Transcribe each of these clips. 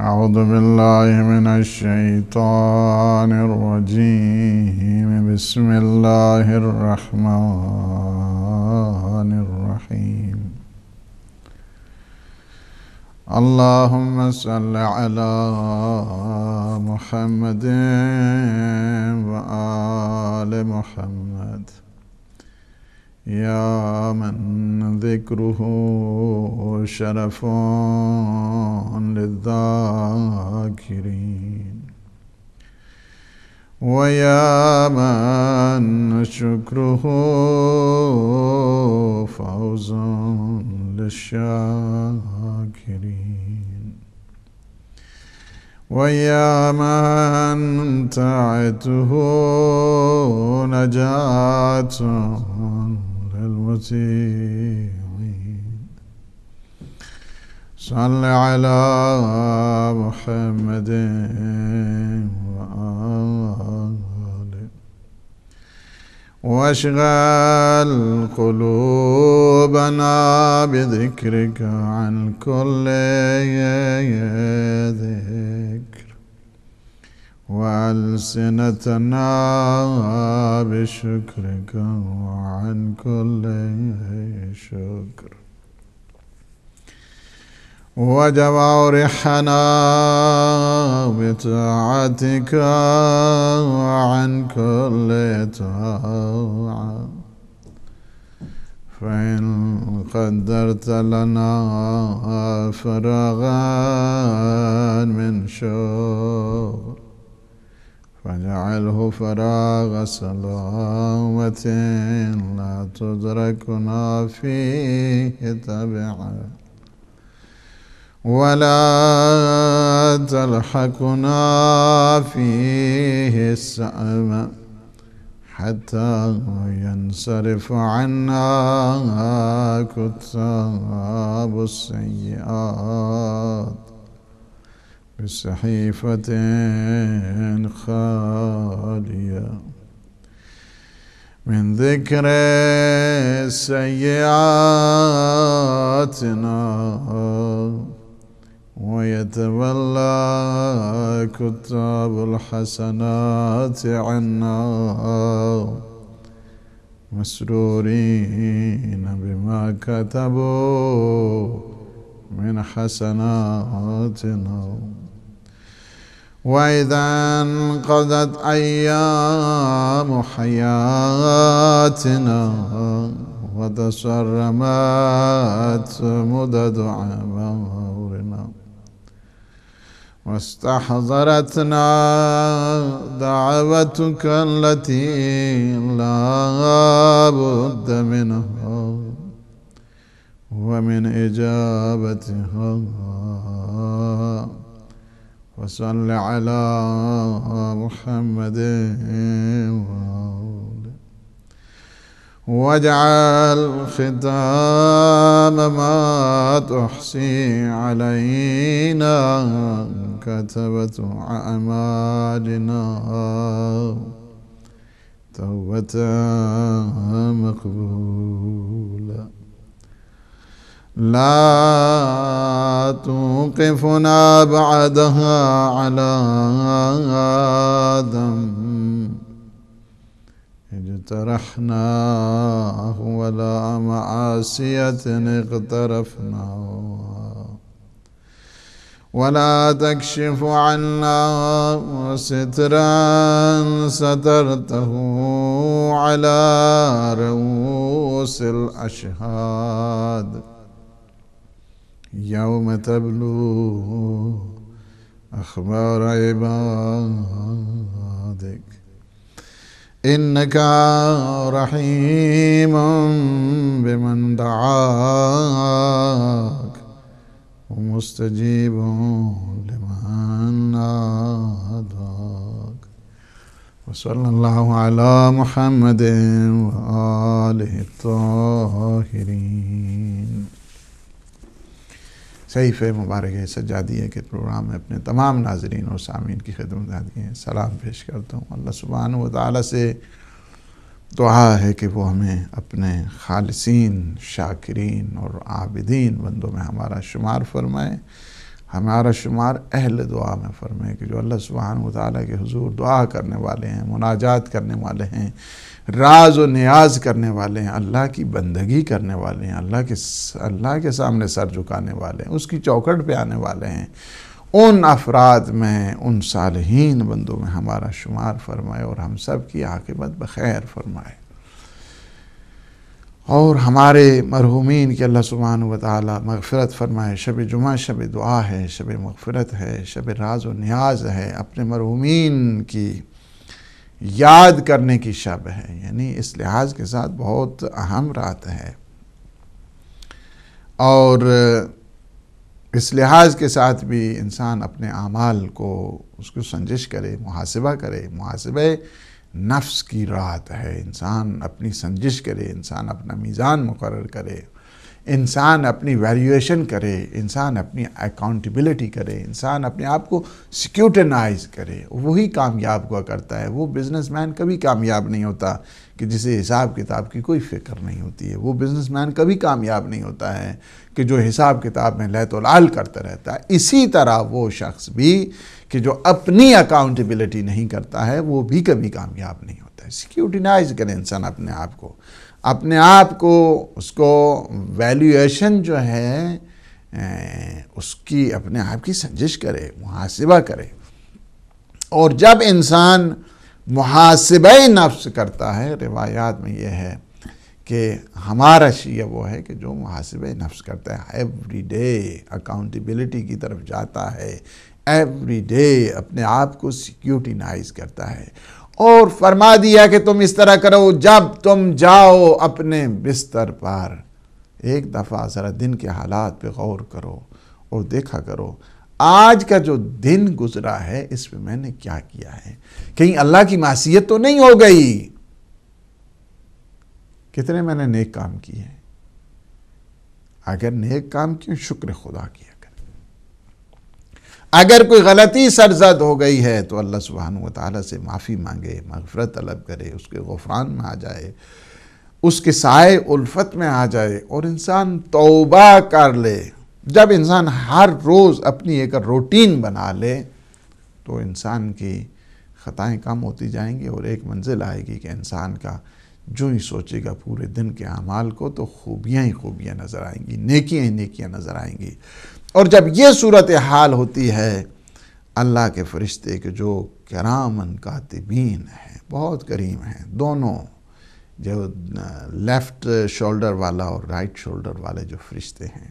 أعوذ بالله من الشيطان الرجيم. بسم الله الرحمن الرحيم. اللهم صل على محمد وآل محمد يا من ذكره شرف للذاكرين، ويا من شكره فوز للشاكرين، ويا من طاعته نجاة للمطيعين. صل على محمد وآله واشغل قلوبنا بذكرك عن كل ذكر، وألسنتنا بشكرك وعن كل شكر، وجوارحنا بطاعتك وعن كل طاعة. فإن قدرت لنا فراغا من شغل فاجعله فراغ سلامة لا تدركنا فيه تبعا، ولا تلحقنا فيه السأمة حتى ينصرف عنا كتاب السيئات بصحيفة خالية من ذكر سيئاتنا، ويتولى كتاب الحسنات عنا مسرورين بما كتبوا من حسناتنا. وإذا انقضت أيام حياتنا وتصرمت مدد عمرنا واستحضرتنا دعوتك التي لا بد منها ومن إجابتها، وصل على محمد واجعل ختام ما تحصي علينا كتبة أعمالنا توبة مقبولة، لا توقفنا بعدها على ذنب اجترحناه ولا معاصية اقترفناها، ولا تكشف عنا سترا سترته على رؤوس الأشهاد يوم تبلو أخبار عبادك، إنك رحيم بمن دعاك ومستجيب لمن ناداك. وصلى الله على محمد وآله الطاهرين. صحیفہ مبارک سجادیہ کے پروگرام میں اپنے تمام ناظرین اور سامعین کی خدمت میں سلام پیش کرتا ہوں۔ اللہ سبحانہ و تعالیٰ سے دعا ہے کہ وہ ہمیں اپنے خالصین، شاکرین اور عابدین بندوں میں ہمارا شمار فرمائے، ہمارا شمار اہل دعا میں فرمائے کہ جو اللہ سبحانہ وتعالیٰ کے حضور دعا کرنے والے ہیں، مناجات کرنے والے ہیں، راز و نیاز کرنے والے ہیں، اللہ کی بندگی کرنے والے ہیں، اللہ کے سامنے سر جھکانے والے ہیں، اس کی چوکھٹ پہ آنے والے ہیں، ان افراد میں، ان صالحین بندوں میں ہمارا شمار فرمائے اور ہم سب کی عاقبت بخیر فرمائے، اور ہمارے مرحومین کی اللہ سبحانہ وتعالی مغفرت فرمائے۔ شب جمعہ شب دعا ہے، شب مغفرت ہے، شب راز و نیاز ہے، اپنے مرحومین کی یاد کرنے کی شب ہے، یعنی اس لحاظ کے ساتھ بہت اہم رات ہے، اور اس لحاظ کے ساتھ بھی انسان اپنے اعمال کو اس کو سنجش کرے، محاسبہ کرے، محاسبہ نفس کی رات ہے، انسان اپنی سنجش کرے، انسان اپنا میزان مقرر کرے، انسان اپنی ویلیویشن کرے، انسان اپنی اکاؤنٹیبلٹی کرے، انسان اپنے آپ کو سکیوٹنائز کرے، وہی کامیاب ہوا کرتا ہے۔ وہ بزنس مین کبھی کامیاب نہیں ہوتا کہ جسے حساب کتاب کی کوئی فکر نہیں ہوتی ہے، وہ بزنس مین کبھی کامیاب نہیں ہوتا ہے کہ جو حساب کتاب میں لیت و لال کرتا رہتا ہے۔ اسی طرح وہ شخص بھی کہ جو اپنی اکاؤنٹیبلٹی نہیں کرتا ہے وہ بھی کبھی کامیاب نہیں ہوتا ہے۔ سکیوٹنائز کرے انسان اپنے آپ کو اس کو ویلیویشن جو ہے اس کی اپنے آپ کی سنجش کرے، محاسبہ کرے، اور جب انسان محاسبہ نفس کرتا ہے، روایات میں یہ ہے کہ ہمارا شیعہ وہ ہے کہ جو محاسبہ نفس کرتا ہے، ایوری ڈے اکاؤنٹیبلٹی کی طرف جاتا ہے، ایوری ڈے اپنے آپ کو سیکیورٹینائز کرتا ہے، اور فرما دیا کہ تم اس طرح کرو، جب تم جاؤ اپنے بستر پر ایک دفعہ ذرا دن کے حالات پہ غور کرو اور دیکھا کرو آج کا جو دن گزرا ہے اس میں نے کیا کیا ہے، کہیں اللہ کی معصیت تو نہیں ہو گئی، کتنے میں نے نیک کام کیے ہیں، اگر نیک کام کیے شکر خدا کیا کرے، اگر کوئی غلطی سرزد ہو گئی ہے تو اللہ سبحانہ وتعالی سے معافی مانگے، مغفرت طلب کرے، اس کے غفران میں آ جائے، اس کے سائے الفت میں آ جائے، اور انسان توبہ کر لے۔ جب انسان ہر روز اپنی ایک روٹین بنا لے تو انسان کی خطائیں کم ہوتی جائیں گی، اور ایک منزل آئے گی کہ انسان کا جو ہی سوچے گا پورے دن کے اعمال کو تو خوبیاں ہی خوبیاں نظر آئیں گی، نیکیاں ہی نیکیاں نظر آئیں گی۔ اور جب یہ صورتحال ہوتی ہے، اللہ کے فرشتے کے جو کرامن کاتبین ہیں، بہت کریم ہیں، دونوں جو لیفٹ شولڈر والا اور رائٹ شولڈر والے جو فرشتے ہیں،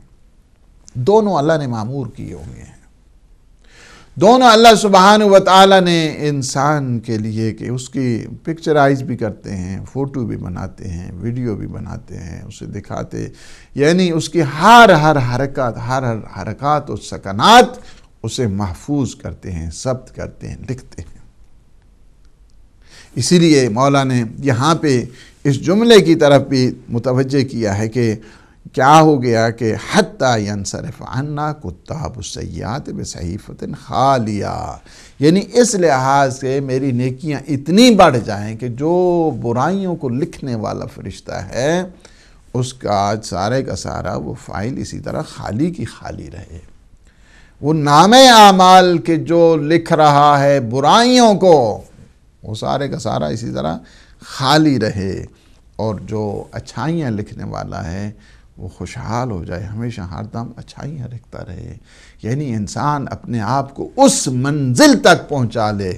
دونوں اللہ نے معمور کیے ہوئے ہیں، دونوں اللہ سبحانہ وتعالی نے انسان کے لیے کہ اس کی پکچرائز بھی کرتے ہیں، فوٹو بھی بناتے ہیں، ویڈیو بھی بناتے ہیں، اسے دکھاتے، یعنی اس کی ہر حرکات و سکنات اسے محفوظ کرتے ہیں، ضبط کرتے ہیں، لکھتے ہیں۔ اسی لیے مولا نے یہاں پہ اس جملے کی طرف بھی متوجہ کیا ہے کہ کیا ہو گیا کہ حتی ینصرف عنا کتاب السیئات بصحیفۃ خالیہ، یعنی اس لحاظ سے میری نیکیاں اتنی بڑھ جائیں کہ جو برائیوں کو لکھنے والا فرشتہ ہے اس کا سارے کا سارا وہ فائل اسی طرح خالی کی خالی رہے، وہ نام اعمال کے جو لکھ رہا ہے برائیوں کو وہ سارے کا سارا اسی طرح خالی رہے، اور جو اچھائیاں لکھنے والا ہے وہ خوشحال ہو جائے، ہمیشہ ہر دم اچھائیاں لکھتا رہے۔ یعنی انسان اپنے آپ کو اس منزل تک پہنچا لے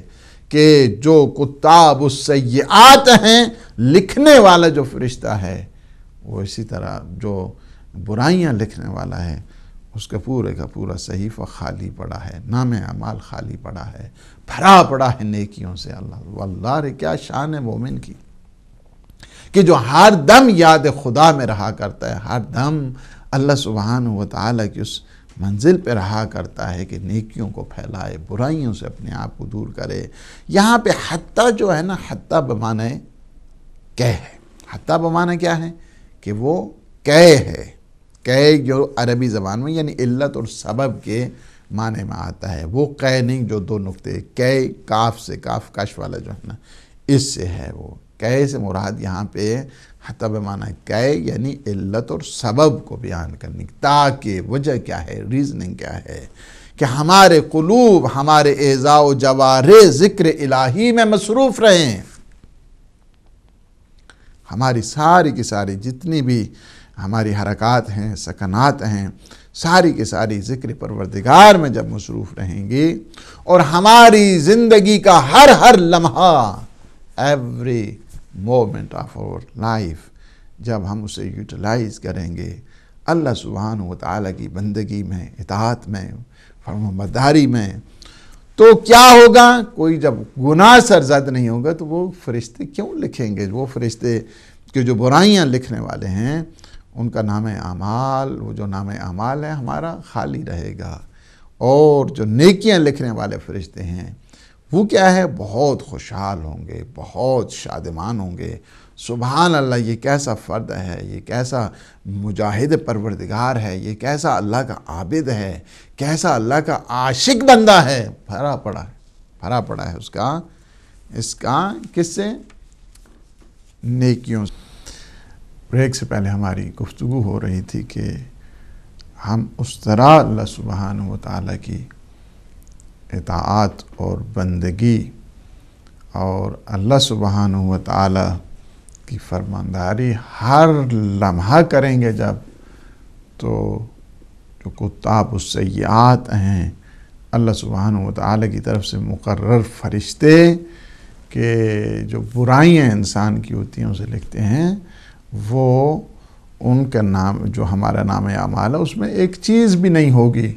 کہ جو کتاب السیئات ہیں، لکھنے والا جو فرشتہ ہے وہ اسی طرح جو برائیاں لکھنے والا ہے اس کا پورے کا پورا صحیفہ خالی پڑا ہے، نام اعمال خالی پڑا ہے، بھرا پڑا ہے نیکیوں سے۔ اللہ واللہ رے کیا شان ہے مومن کی کہ جو ہر دم یاد خدا میں رہا کرتا ہے، ہر دم اللہ سبحانہ وتعالی کی اس منزل پہ رہا کرتا ہے کہ نیکیوں کو پھیلائے، برائیوں سے اپنے آپ کو دور کرے۔ یہاں پہ حتی جو ہے نا، حتی بمعنی کہ ہے، حتی بمعنی کیا ہے کہ وہ کہ ہے، کہ جو عربی زبان میں یعنی علت اور سبب کے معنی میں آتا ہے، وہ کہ نہیں جو دو نقطے، کہ کاف سے، کاف کش والا جو ہے نا اس سے ہے، وہ کہ سے مراد یہاں پہ حتی بمعنی کہ یعنی علت اور سبب کو بیان کرنے کی، تاکہ وجہ کیا ہے، ریزننگ کیا ہے کہ ہمارے قلوب ہمارے اعضاء و جوارح ذکر الہی میں مصروف رہیں، ہماری ساری کی ساری جتنی بھی ہماری حرکات ہیں، سکنات ہیں، ساری کی ساری ذکر پروردگار میں جب مصروف رہیں گی، اور ہماری زندگی کا ہر لمحہ، ایوری مومنٹ آف اور لائف، جب ہم اسے یوٹیلائز کریں گے اللہ سبحانہ و تعالیٰ کی بندگی میں، اطاعت میں، فرمانبرداری میں، تو کیا ہوگا؟ کوئی جب گناہ سرزد نہیں ہوگا تو وہ فرشتے کیوں لکھیں گے؟ وہ فرشتے کہ جو برائیاں لکھنے والے ہیں ان کا نام اعمال، وہ جو نام اعمال ہے ہمارا خالی رہے گا، اور جو نیکیاں لکھنے والے فرشتے ہیں وہ کیا ہے؟ بہت خوشحال ہوں گے، بہت شادمان ہوں گے۔ سبحان اللہ، یہ کیسا فرد ہے، یہ کیسا مجاہد پروردگار ہے، یہ کیسا اللہ کا عابد ہے، کیسا اللہ کا عاشق بندہ ہے، بھرا پڑا ہے اس کا کس سے؟ نیکیوں سے۔ بریک سے پہلے ہماری گفتگو ہو رہی تھی کہ ہم اس طرح اللہ سبحانہ و تعالیٰ کی اطاعت اور بندگی اور اللہ سبحانہ و تعالیٰ کی فرمانداری ہر لمحہ کریں گے جب، تو جو کتاب السیئات ہیں، اللہ سبحانہ و تعالیٰ کی طرف سے مقرر فرشتے کہ جو برائیاں انسان کی ہوتی ہیں اسے لکھتے ہیں، وہ ان کا نام، جو ہمارا نام اعمال ہے، اس میں ایک چیز بھی نہیں ہوگی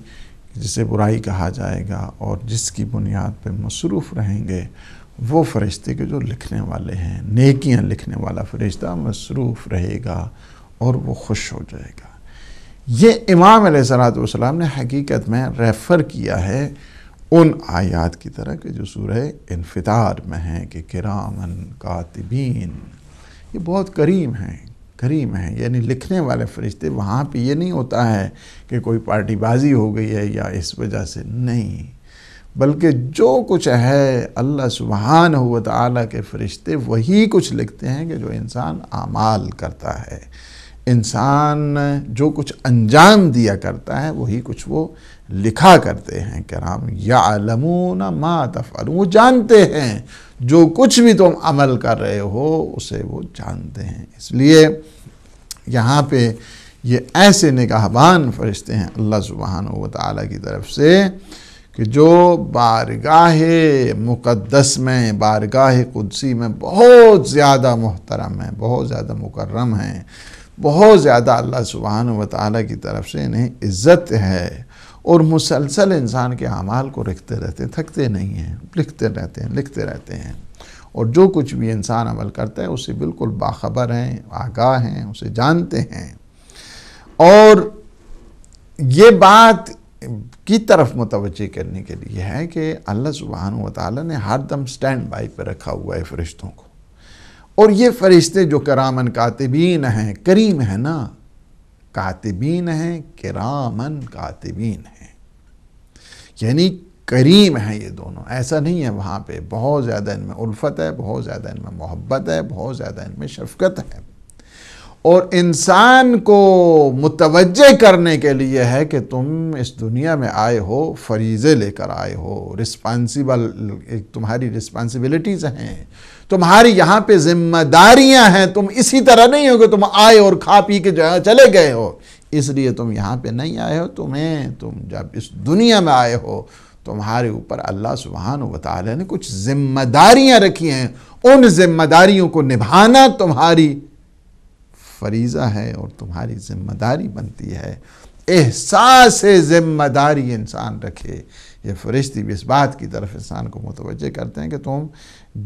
جسے برائی کہا جائے گا، اور جس کی بنیاد پہ مصروف رہیں گے وہ فرشتے کے جو لکھنے والے ہیں، نیکیاں لکھنے والا فرشتہ مصروف رہے گا اور وہ خوش ہو جائے گا۔ یہ امام علیہ السلام نے حقیقت میں ریفر کیا ہے ان آیات کی طرح کہ جو سورہ انفطار میں ہیں کہ کرامن کاتبین، یہ بہت کریم ہیں، یعنی لکھنے والے فرشتے۔ وہاں پہ یہ نہیں ہوتا ہے کہ کوئی پارٹی بازی ہو گئی ہے یا اس وجہ سے، نہیں، بلکہ جو کچھ ہے اللہ سبحانہ و تعالیٰ کے فرشتے وہی کچھ لکھتے ہیں کہ جو انسان اعمال کرتا ہے، انسان جو کچھ انجام دیا کرتا ہے وہی کچھ وہ لکھا کرتے ہیں۔ کرام یعلمون ما تفعلون، وہ جانتے ہیں جو کچھ بھی تم عمل کر رہے ہو اسے وہ جانتے ہیں۔ اس لیے یہاں پہ یہ ایسے نگہبان فرشتے ہیں اللہ سبحانہ و تعالیٰ کی طرف سے کہ جو بارگاہ مقدس میں، بارگاہ قدسی میں بہت زیادہ محترم ہیں، بہت زیادہ مکرم ہیں، بہت زیادہ اللہ سبحانہ و تعالیٰ کی طرف سے انہیں عزت ہے، اور مسلسل انسان کے اعمال کو لکھتے رہتے ہیں، تھکتے نہیں ہیں، لکھتے رہتے ہیں، اور جو کچھ بھی انسان عمل کرتا ہے اسے بالکل باخبر ہیں، آگاہ ہیں، اسے جانتے ہیں۔ اور یہ بات کی طرف متوجہ کرنے کے لیے ہے کہ اللہ سبحانہ و تعالیٰ نے ہر دم سٹینڈ بائی پہ رکھا ہوا ہے فرشتوں کو، اور یہ فرشتے جو کرامن کاتبین ہیں، کریم ہیں نا، کاتبین ہیں، کرامن کاتبین ہیں، یعنی کریم ہیں یہ دونوں۔ ایسا نہیں ہے وہاں پہ بہت زیادہ ان میں الفت ہے، بہت زیادہ ان میں محبت ہے، بہت زیادہ ان میں شفقت ہے، اور انسان کو متوجہ کرنے کے لیے ہے کہ تم اس دنیا میں آئے ہو، فریضے لے کر آئے ہو، تمہاری رسپانسبلٹیز ہیں، تمہاری یہاں پہ ذمہ داریاں ہیں۔ تم اسی طرح نہیں ہو کہ تم آئے اور کھا پی کے چلے گئے ہو، اس لیے تم یہاں پہ نہیں آئے ہو۔ تم جب اس دنیا میں آئے ہو تمہارے اوپر اللہ سبحانہ و تعالیٰ نے کچھ ذمہ داریاں رکھی ہیں، ان ذمہ داریوں کو نبھانا تمہاری فریضہ ہے اور تمہاری ذمہ داری بنتی ہے۔ احساس ذمہ داری انسان رکھے، یہ فرشتے بھی اس بات کی طرف انسان کو متوجہ کرتے ہیں کہ تم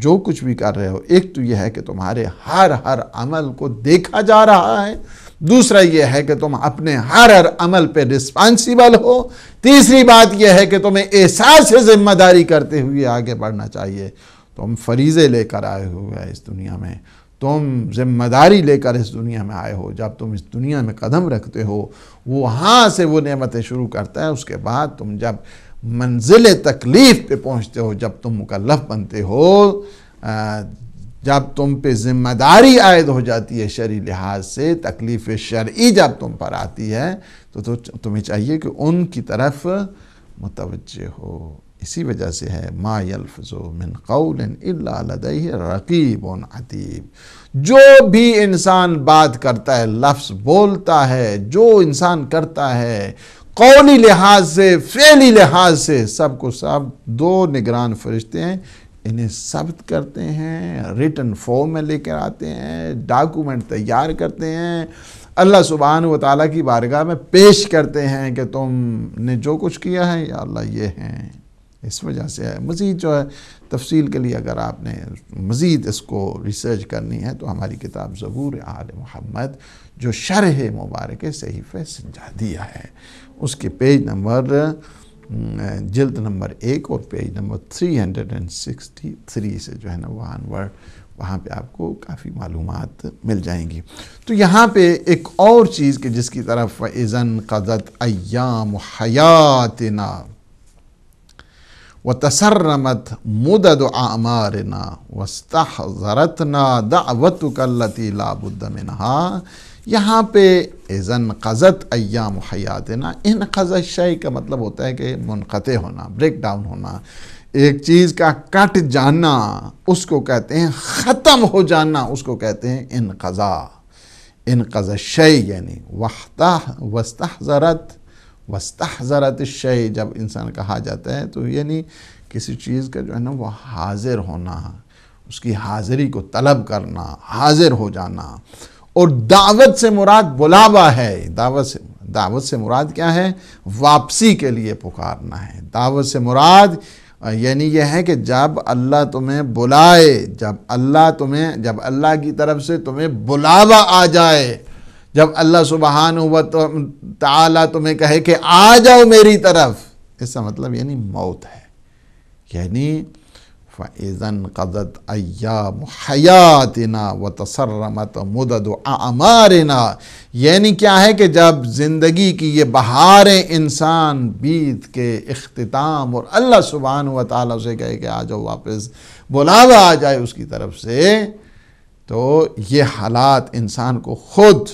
جو کچھ بھی کر رہے ہو، ایک تو یہ ہے کہ تمہارے ہر عمل کو دیکھا جا رہا ہے، دوسرا یہ ہے کہ تم اپنے ہر عمل پہ رسپانسیبل ہو، تیسری بات یہ ہے کہ تمہیں احساس ذمہ داری کرتے ہوئے آگے بڑھنا چاہیے۔ تم فریضے لے کر آئے ہوئے اس دنیا میں، تم ذمہ داری لے کر اس دنیا میں آئے ہو، جب تم اس دنیا میں قدم رکھتے ہو وہاں سے وہ نعمتیں شروع کرتا ہے۔ اس کے بعد تم جب منزل تکلیف پہ پہنچتے ہو، جب تم مکلف بنتے ہو، جب تم پہ ذمہ داری عائد ہو جاتی ہے شرعی لحاظ سے، تکلیف شرعی جب تم پر آتی ہے تو تمہیں چاہیے کہ ان کی طرف متوجہ ہو۔ اسی وجہ سے ہے ما یلفظ من قول الا لدیہ رقیب عتید، جو بھی انسان بات کرتا ہے، لفظ بولتا ہے، جو انسان کرتا ہے، قولی لحاظ سے، فعلی لحاظ سے، سب کو سب دو نگران فرشتے ہیں، انہیں ثبت کرتے ہیں، ریٹن فارم میں لے کر آتے ہیں، ڈاکومنٹ تیار کرتے ہیں، اللہ سبحانہ و تعالیٰ کی بارگاہ میں پیش کرتے ہیں کہ تم نے جو کچھ کیا ہے یا اللہ یہ ہیں۔ اس وجہ سے ہے۔ مزید جو ہے تفصیل کے لیے اگر آپ نے مزید اس کو ریسرچ کرنی ہے تو ہماری کتاب زبور آل محمد جو شرح مبارک صحیفہ سجادیہ ہے، اس کے پیج نمبر جلد نمبر 1 اور پیج نمبر 363 سے جو ہے نا وہاں پہ آپ کو کافی معلومات مل جائیں گی۔ تو یہاں پہ ایک اور چیز کہ جس کی طرف اذن قضت ایام حیاتنا وتسرمت مدد اعمارنا واستحضرتنا دعوتک التي لا بد منها، یہاں پہ اذن قضت ایام حیاتنا، انقضى الشیء کا مطلب ہوتا ہے کہ منقطع ہونا، بریک ڈاؤن ہونا، ایک چیز کا کٹ جانا اس کو کہتے ہیں، ختم ہو جانا اس کو کہتے ہیں انقضاء۔ انقضى الشیء یعنی واستحضرت الشیء، جب انسان کہا جاتا ہے تو یعنی کسی چیز کا جو ہے نا وہ حاضر ہونا، اس کی حاضری کو طلب کرنا، حاضر ہو جانا۔ اور دعوت سے مراد بلاوا ہے، دعوت سے مراد کیا ہے؟ واپسی کے لیے پکارنا ہے۔ دعوت سے مراد یعنی یہ ہے کہ جب اللہ تمہیں بلائے، جب اللہ کی طرف سے تمہیں بلاوا آ جائے، جب اللہ سبحانہ و تعالیٰ تمہیں کہے کہ آ جاؤ میری طرف، اس کا مطلب یعنی موت ہے۔ یعنی فَإِذَا انْقَضَتْ أَيَّامُ حَيَاتِنَا وَتَسَرَّمَتْ مُدَدُ أَعْمَارِنَا، یعنی کیا ہے کہ جب زندگی کی یہ بہاریں انسان بیت کے اختتام اور اللہ سبحانہ و تعالیٰ سے کہے کہ آ جاؤ واپس، بلاوا آ جائے اس کی طرف سے، تو یہ حالات انسان کو خود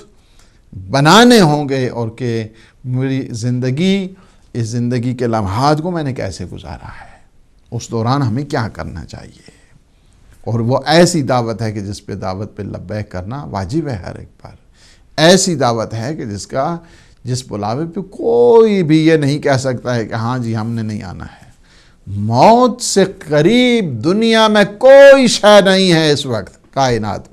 بنانے ہوں گے، اور کہ میری زندگی، اس زندگی کے لمحات کو میں نے کیسے گزارا ہے، اس دوران ہمیں کیا کرنا چاہیے۔ اور وہ ایسی دعوت ہے کہ جس پہ دعوت پہ لبیک کرنا واجب ہے ہر ایک پر۔ ایسی دعوت ہے کہ جس بلاوے پہ کوئی بھی یہ نہیں کہہ سکتا ہے کہ ہاں جی ہم نے نہیں آنا ہے۔ موت سے قریب دنیا میں کوئی شے نہیں ہے اس وقت کائنات میں،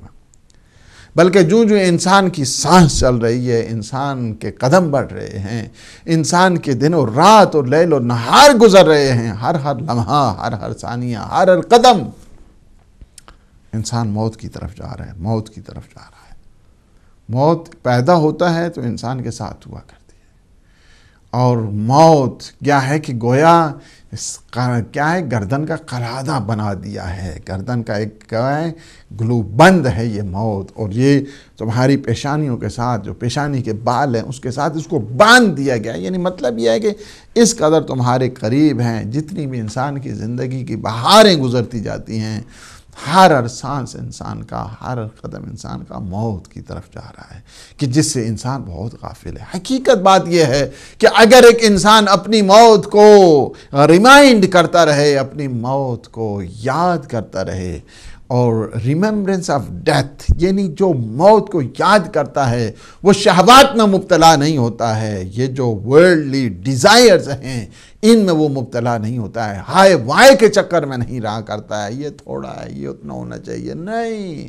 بلکہ جو انسان کی سانس چل رہی ہے، انسان کے قدم بڑھ رہے ہیں، انسان کے دن و رات اور لیل و نہار گزر رہے ہیں، ہر لمحہ، ہر ثانیہ، ہر قدم انسان موت کی طرف جا رہا ہے، موت کی طرف جا رہا ہے۔ موت پیدا ہوتا ہے تو انسان کے ساتھ ہوا کرتی ہے، اور موت کیا ہے کہ گویا کیا ہے، گردن کا قلادہ بنا دیا ہے، گردن کا ایک کیا ہے گلو بند ہے یہ موت، اور یہ تمہاری پیشانیوں کے ساتھ، جو پیشانی کے بال ہیں اس کے ساتھ اس کو باندھ دیا گیا ہے۔ یعنی مطلب یہ ہے کہ اس قدر تمہارے قریب ہیں، جتنی بھی انسان کی زندگی کی بہاریں گزرتی جاتی ہیں، ہر سانس انسان کا، ہر قدم انسان کا موت کی طرف جا رہا ہے، کہ جس سے انسان بہت غافل ہے۔ حقیقت بات یہ ہے کہ اگر ایک انسان اپنی موت کو ریمائنڈ کرتا رہے، اپنی موت کو یاد کرتا رہے، اور ریممبرنس آف ڈیتھ یعنی جو موت کو یاد کرتا ہے وہ شہوات میں مبتلا نہیں ہوتا ہے، یہ جو ورلڈلی ڈیزائرز ہیں ان میں وہ مبتلا نہیں ہوتا ہے، ہائے وائے کے چکر میں نہیں رہا کرتا ہے، یہ تھوڑا ہے، یہ اتنا ہونا چاہیے، نہیں۔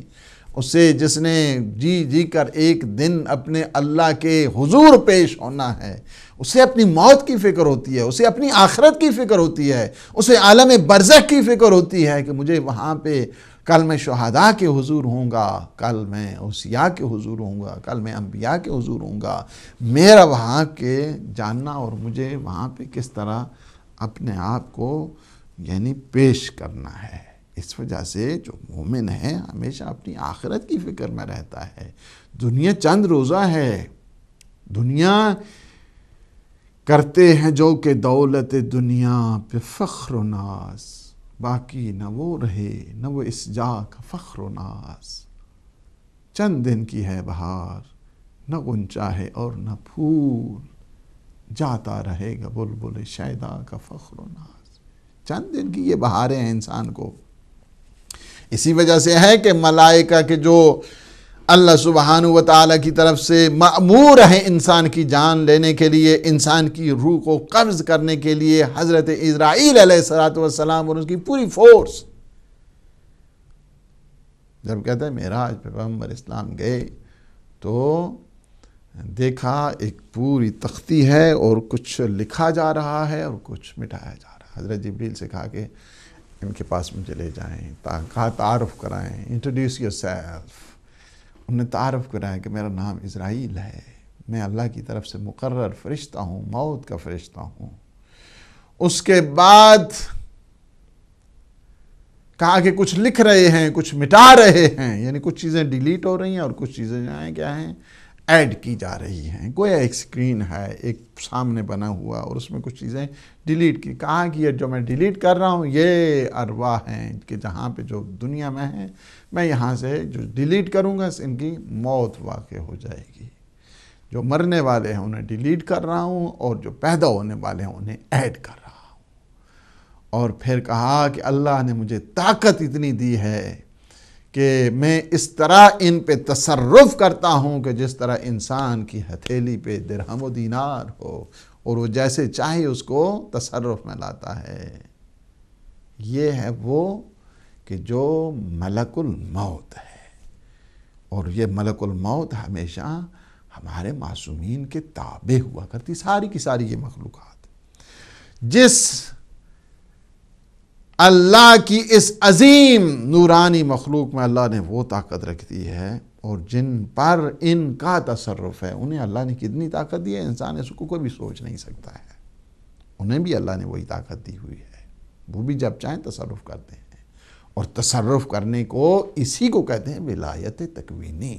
اسے جس نے جی کر ایک دن اپنے اللہ کے حضور پیش ہونا ہے، اسے اپنی موت کی فکر ہوتی ہے، اسے اپنی آخرت کی فکر ہوتی ہے، اسے عالم برزخ کی فکر ہوتی ہے کہ مجھے وہاں پہ کل میں شہداء کے حضور ہوں گا، کل میں اوصیاء کے حضور ہوں گا، کل میں انبیاء کے حضور ہوں گا، میرا وہاں کے جاننا اور مجھے وہاں پہ کس طرح اپنے آپ کو یعنی پیش کرنا ہے۔ اس وجہ سے جو مومن ہے ہمیشہ اپنی آخرت کی فکر میں رہتا ہے۔ دنیا چند روزہ ہے، دنیا کرتے ہیں جو کہ دولت دنیا پہ فخر و ناز، باقی نہ وہ رہے نہ وہ اس جا کا فخر و ناز، چند دن کی ہے بہار نہ غنچہ ہے اور نہ پھول، جاتا رہے گا بلبل شیدا کا فخر و ناز۔ چند دن کی یہ بہاریں ہیں انسان کو، اسی وجہ سے ہے کہ ملائکہ کے جو اللہ سبحانہ و تعالیٰ کی طرف سے مأمور ہیں انسان کی جان لینے کے لیے، انسان کی روح کو قبض کرنے کے لیے، حضرت اسرائیل علیہ السلام اور اس کی پوری فورس، جب کہتا ہے معراج پہ پیغمبر اسلام گئے تو دیکھا ایک پوری تختی ہے اور کچھ لکھا جا رہا ہے اور کچھ مٹایا جا رہا ہے۔ حضرت جبریل سے کہا کہ ان کے پاس مجھے لے جائیں، کہا تعارف کرائیں، انٹروڈیوس یور سیلف۔ انہوں نے تعارف کرایا کہ میرا نام اسرائیل ہے، میں اللہ کی طرف سے مقرر فرشتہ ہوں، موت کا فرشتہ ہوں۔ اس کے بعد کہا کہ کچھ لکھ رہے ہیں، کچھ مٹا رہے ہیں، یعنی کچھ چیزیں ڈیلیٹ ہو رہی ہیں اور کچھ چیزیں جو ہیں کیا ہیں ایڈ کی جا رہی ہیں۔ گویا ایک سکرین ہے ایک سامنے بنا ہوا اور اس میں کچھ چیزیں ڈیلیٹ کی۔ کہا کہ یہ جو میں ڈیلیٹ کر رہا ہوں یہ ارواح ہیں کہ جہاں پہ جو دنیا میں ہیں، میں یہاں سے جو ڈیلیٹ کروں گا ان کی موت واقع ہو جائے گی۔ جو مرنے والے ہیں انہیں ڈیلیٹ کر رہا ہوں اور جو پیدا ہونے والے ہیں انہیں ایڈ کر رہا ہوں۔ اور پھر کہا کہ اللہ نے مجھے طاقت اتنی دی ہے کہ میں اس طرح ان پہ تصرف کرتا ہوں کہ جس طرح انسان کی ہتھیلی پہ درہم و دینار ہو اور وہ جیسے چاہے اس کو تصرف میں لاتا ہے۔ یہ ہے وہ کہ جو ملک الموت ہے، اور یہ ملک الموت ہمیشہ ہمارے معصومین کے تابع ہوا کرتی، ساری کی ساری یہ مخلوقات۔ جس اللہ کی اس عظیم نورانی مخلوق میں اللہ نے وہ طاقت رکھ دی ہے، اور جن پر ان کا تصرف ہے انہیں اللہ نے کتنی طاقت دی ہے انسان اس کو کوئی بھی سوچ نہیں سکتا ہے۔ انہیں بھی اللہ نے وہی طاقت دی ہوئی ہے، وہ بھی جب چاہیں تصرف کرتے ہیں، اور تصرف کرنے کو اسی کو کہتے ہیں ولایت تکوینی،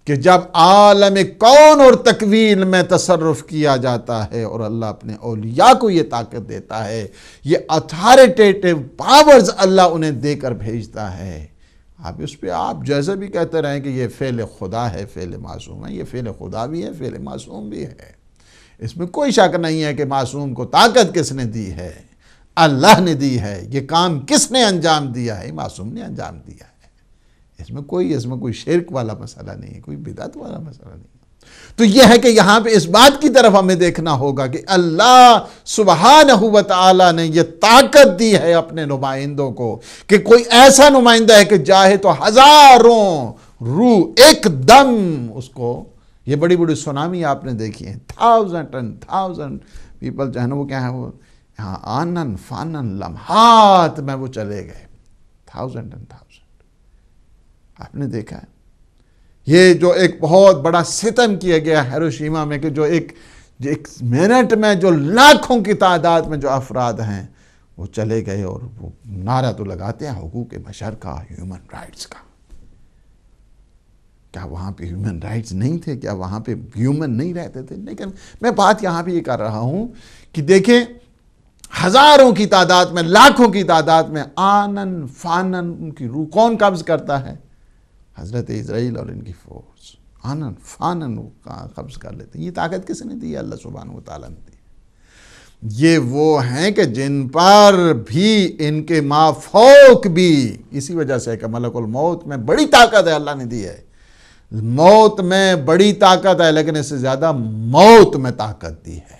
کہ جب عالم کون اور تکوین میں تصرف کیا جاتا ہے اور اللہ اپنے اولیاء کو یہ طاقت دیتا ہے، یہ اتھارٹیٹیو پاورز اللہ انہیں دے کر بھیجتا ہے۔ آپ اس پہ آپ جیسے بھی کہتے رہیں کہ یہ فعل خدا ہے، فعل معصوم ہے، یہ فعل خدا بھی ہے، فعل معصوم بھی ہے، اس میں کوئی شک نہیں ہے کہ معصوم کو طاقت کس نے دی ہے؟ اللہ نے دی ہے۔ یہ کام کس نے انجام دیا ہے؟ معصوم نے انجام دیا ہے۔ اس میں کوئی شرک والا مسئلہ نہیں ہے، کوئی بدعت والا مسئلہ نہیں ہے۔ تو یہ ہے کہ یہاں پہ اس بات کی طرف ہمیں دیکھنا ہوگا کہ اللہ سبحانہ و تعالی نے یہ طاقت دی ہے اپنے نمائندوں کو، کہ کوئی ایسا نمائندہ ہے کہ چاہے تو ہزاروں روح ایک دم اس کو، یہ بڑی بڑی سونامی آپ نے دیکھی ہیں، تھاؤزنڈ پیپل جو ہے نا وہ کیا ہے، وہ یہاں آنن فانن لمحات میں وہ چلے گئے، تھاؤزنڈ آپ نے دیکھا ہے۔ یہ جو ایک بہت بڑا ستم کیا گیا ہیروشیما میں، کہ جو ایک منٹ میں جو لاکھوں کی تعداد میں جو افراد ہیں وہ چلے گئے، اور وہ نعرہ تو لگاتے ہیں حقوق بشر کا، ہیومن رائٹس کا۔ کیا وہاں پہ ہیومن رائٹس نہیں تھے؟ کیا وہاں پہ ہیومن نہیں رہتے تھے؟ لیکن میں بات یہاں پہ یہ کر رہا ہوں کہ دیکھیں ہزاروں کی تعداد میں، لاکھوں کی تعداد میں آنن فانن ان کی روح کون قبض کرتا ہے؟ حضرت اسرائیل اور ان کی فورس آنن فانن قبض کر لیتے ہیں۔ یہ طاقت کس نے دی ہے؟ اللہ سبحانہ و تعالیٰ نے دی۔ یہ وہ ہیں کہ جن پر بھی ان کے مافوق بھی، اسی وجہ سے کہ ملک الموت میں بڑی طاقت ہے، اللہ نے دی ہے۔ موت میں بڑی طاقت ہے، لیکن اس سے زیادہ موت میں طاقت دی ہے،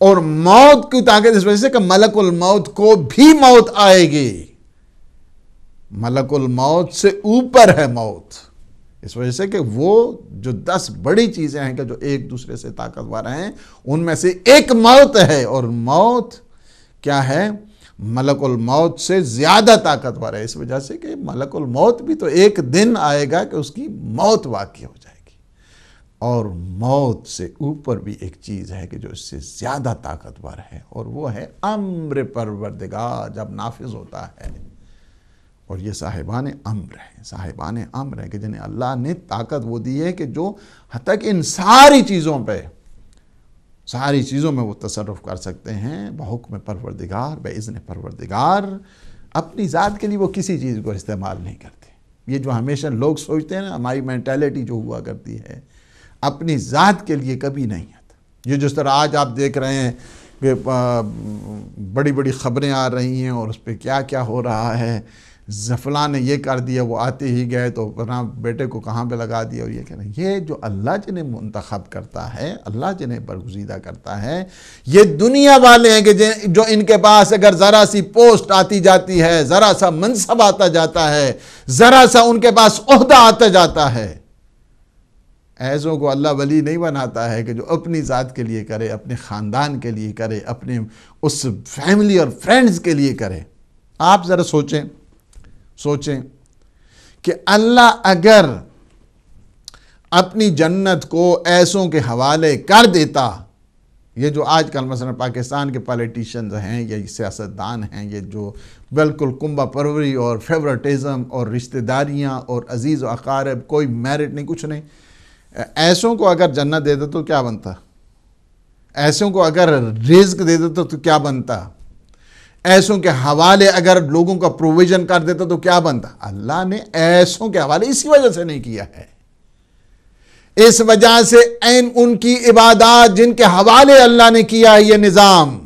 اور موت کی طاقت اس وجہ سے کہ ملک الموت کو بھی موت آئے گی۔ ملک الموت سے اوپر ہے موت، اس وجہ سے کہ وہ جو 10 بڑی چیزیں ہیں کہ جو ایک دوسرے سے طاقتور ہیں، ان میں سے ایک موت ہے، اور موت کیا ہے؟ ملک الموت سے زیادہ طاقتور ہے، اس وجہ سے کہ ملک الموت بھی تو ایک دن آئے گا کہ اس کی موت واقع ہو جائے گی، اور موت سے اوپر بھی ایک چیز ہے کہ جو اس سے زیادہ طاقتور ہے، اور وہ ہے امر پروردگار جب نافذ ہوتا ہے۔ اور یہ صاحبان امر ہیں کہ جنہیں اللہ نے طاقت وہ دی ہے کہ جو حتیٰ کہ ان ساری چیزوں پہ ساری چیزوں میں وہ تصرف کر سکتے ہیں بحکم پروردگار، باذن پروردگار۔ اپنی ذات کے لیے وہ کسی چیز کو استعمال نہیں کرتے۔ یہ جو ہمیشہ لوگ سوچتے ہیں نا، ہماری مینٹیلٹی جو ہوا کرتی ہے، اپنی ذات کے لیے کبھی نہیں آتا۔ یہ جس طرح آج آپ دیکھ رہے ہیں کہ بڑی بڑی خبریں آ رہی ہیں اور اس پہ کیا کیا ہو رہا ہے، فلاں نے یہ کر دیا، وہ آتے ہی گئے تو اپنا بیٹے کو کہاں پہ لگا دیا، اور یہ کہہ رہے ہیں۔ یہ جو اللہ جنہیں منتخب کرتا ہے، اللہ جنہیں برگزیدہ کرتا ہے، یہ دنیا والے ہیں کہ جو ان کے پاس اگر ذرا سی پوسٹ آتی جاتی ہے، ذرا سا منصب آتا جاتا ہے، ذرا سا ان کے پاس عہدہ آتا جاتا ہے، ایسوں کو اللہ ولی نہیں بناتا ہے کہ جو اپنی ذات کے لیے کرے، اپنے خاندان کے لیے کرے، اپنے اس فیملی اور فرینڈز کے لیے کرے۔ آپ ذرا سوچیں کہ اللہ اگر اپنی جنت کو ایسوں کے حوالے کر دیتا، یہ جو آج کل مثلا پاکستان کے پالیٹیشنز ہیں یا سیاستدان ہیں، یہ جو بالکل کنبہ پروری اور فیورٹزم اور رشتہ داریاں اور عزیز و اقارب، کوئی میرٹ نہیں، کچھ نہیں، ایسوں کو اگر جنت دے دیتا تو کیا بنتا؟ ایسوں کو اگر رزق دے دیتا تو کیا بنتا؟ ایسوں کے حوالے اگر لوگوں کا پروویژن کر دیتا تو کیا بنتا؟ اللہ نے ایسوں کے حوالے اسی وجہ سے نہیں کیا ہے۔ اس وجہ سے ان کی عبادات جن کے حوالے اللہ نے کیا ہے، یہ نظام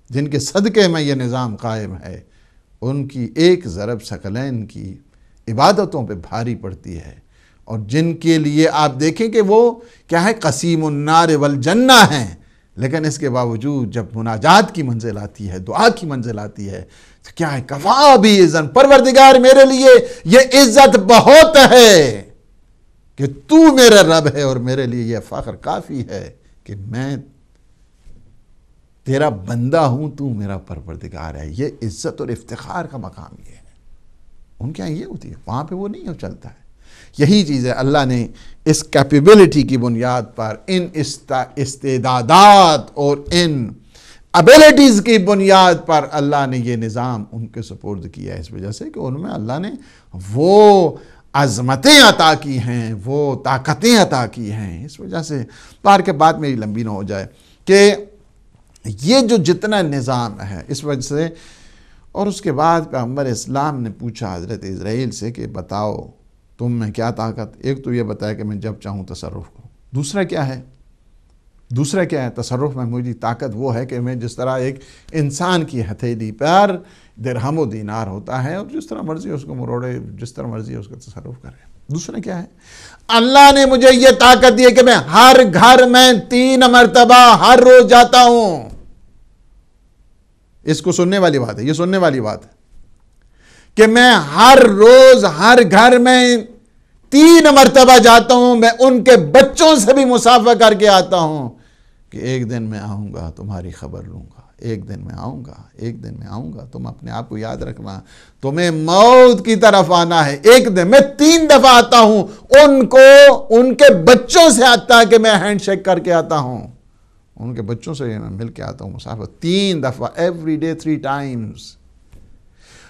جن کے صدقے میں یہ نظام قائم ہے، ان کی ایک ضرب ثقلین کی عبادتوں پہ بھاری پڑتی ہے، اور جن کے لیے آپ دیکھیں کہ وہ کیا ہے، قسیم النار والجنہ ہیں، لیکن اس کے باوجود جب مناجات کی منزل آتی ہے، دعا کی منزل آتی ہے، تو کیا ہے، کفا بھی اذن، پروردگار میرے لیے یہ عزت بہت ہے کہ تو میرا رب ہے، اور میرے لیے یہ فخر کافی ہے کہ میں تیرا بندہ ہوں، تو میرا پروردگار ہے۔ یہ عزت اور افتخار کا مقام یہ ہے۔ ان کے یہاں یہ ہوتی ہے، وہاں پہ وہ نہیں چلتا ہے۔ یہی چیز ہے، اللہ نے اس کیپیبلٹی کی بنیاد پر، ان استعدادات اور ان ابیلٹیز کی بنیاد پر اللہ نے یہ نظام ان کے سپرد کیا ہے، اس وجہ سے کہ ان میں اللہ نے وہ عظمتیں عطا کی ہیں، وہ طاقتیں عطا کی ہیں۔ اس وجہ سے بار کے بعد میری لمبی نہ ہو جائے کہ یہ جو جتنا نظام ہے، اس وجہ سے، اور اس کے بعد پیغمبر اسلام نے پوچھا حضرت اسرائیل سے کہ بتاؤ تم میں کیا طاقت؟ ایک تو یہ بتایا کہ میں جب چاہوں تصرف کروں، دوسرا کیا ہے تصرف میں مجھے طاقت وہ ہے کہ میں جس طرح ایک انسان کی ہتھیلی پر درہم و دینار ہوتا ہے، اور جس طرح مرضی اس کو مروڑے، جس طرح مرضی اس کا تصرف کرے۔ دوسرا کیا ہے؟ اللہ نے مجھے یہ طاقت دی ہے کہ میں ہر گھر میں 3 مرتبہ ہر روز جاتا ہوں۔ اس کو سننے والی بات ہے، یہ سننے والی بات ہے کہ میں ہر روز ہر گھر میں 3 مرتبہ جاتا ہوں۔ میں ان کے بچوں سے بھی مصافحہ کر کے آتا ہوں کہ ایک دن میں آؤں گا، تمہاری خبر لوں گا، ایک دن میں آؤں گا، تم اپنے آپ کو یاد رکھنا، تمہیں موت کی طرف آنا ہے۔ ایک دن میں 3 دفعہ آتا ہوں، ان کے بچوں سے آتا ہے کہ میں ہینڈ شیک کر کے آتا ہوں، ان کے بچوں سے میں مل کے آتا ہوں، مصافحہ 3 دفعہ، ایوری ڈے 3 ٹائمز،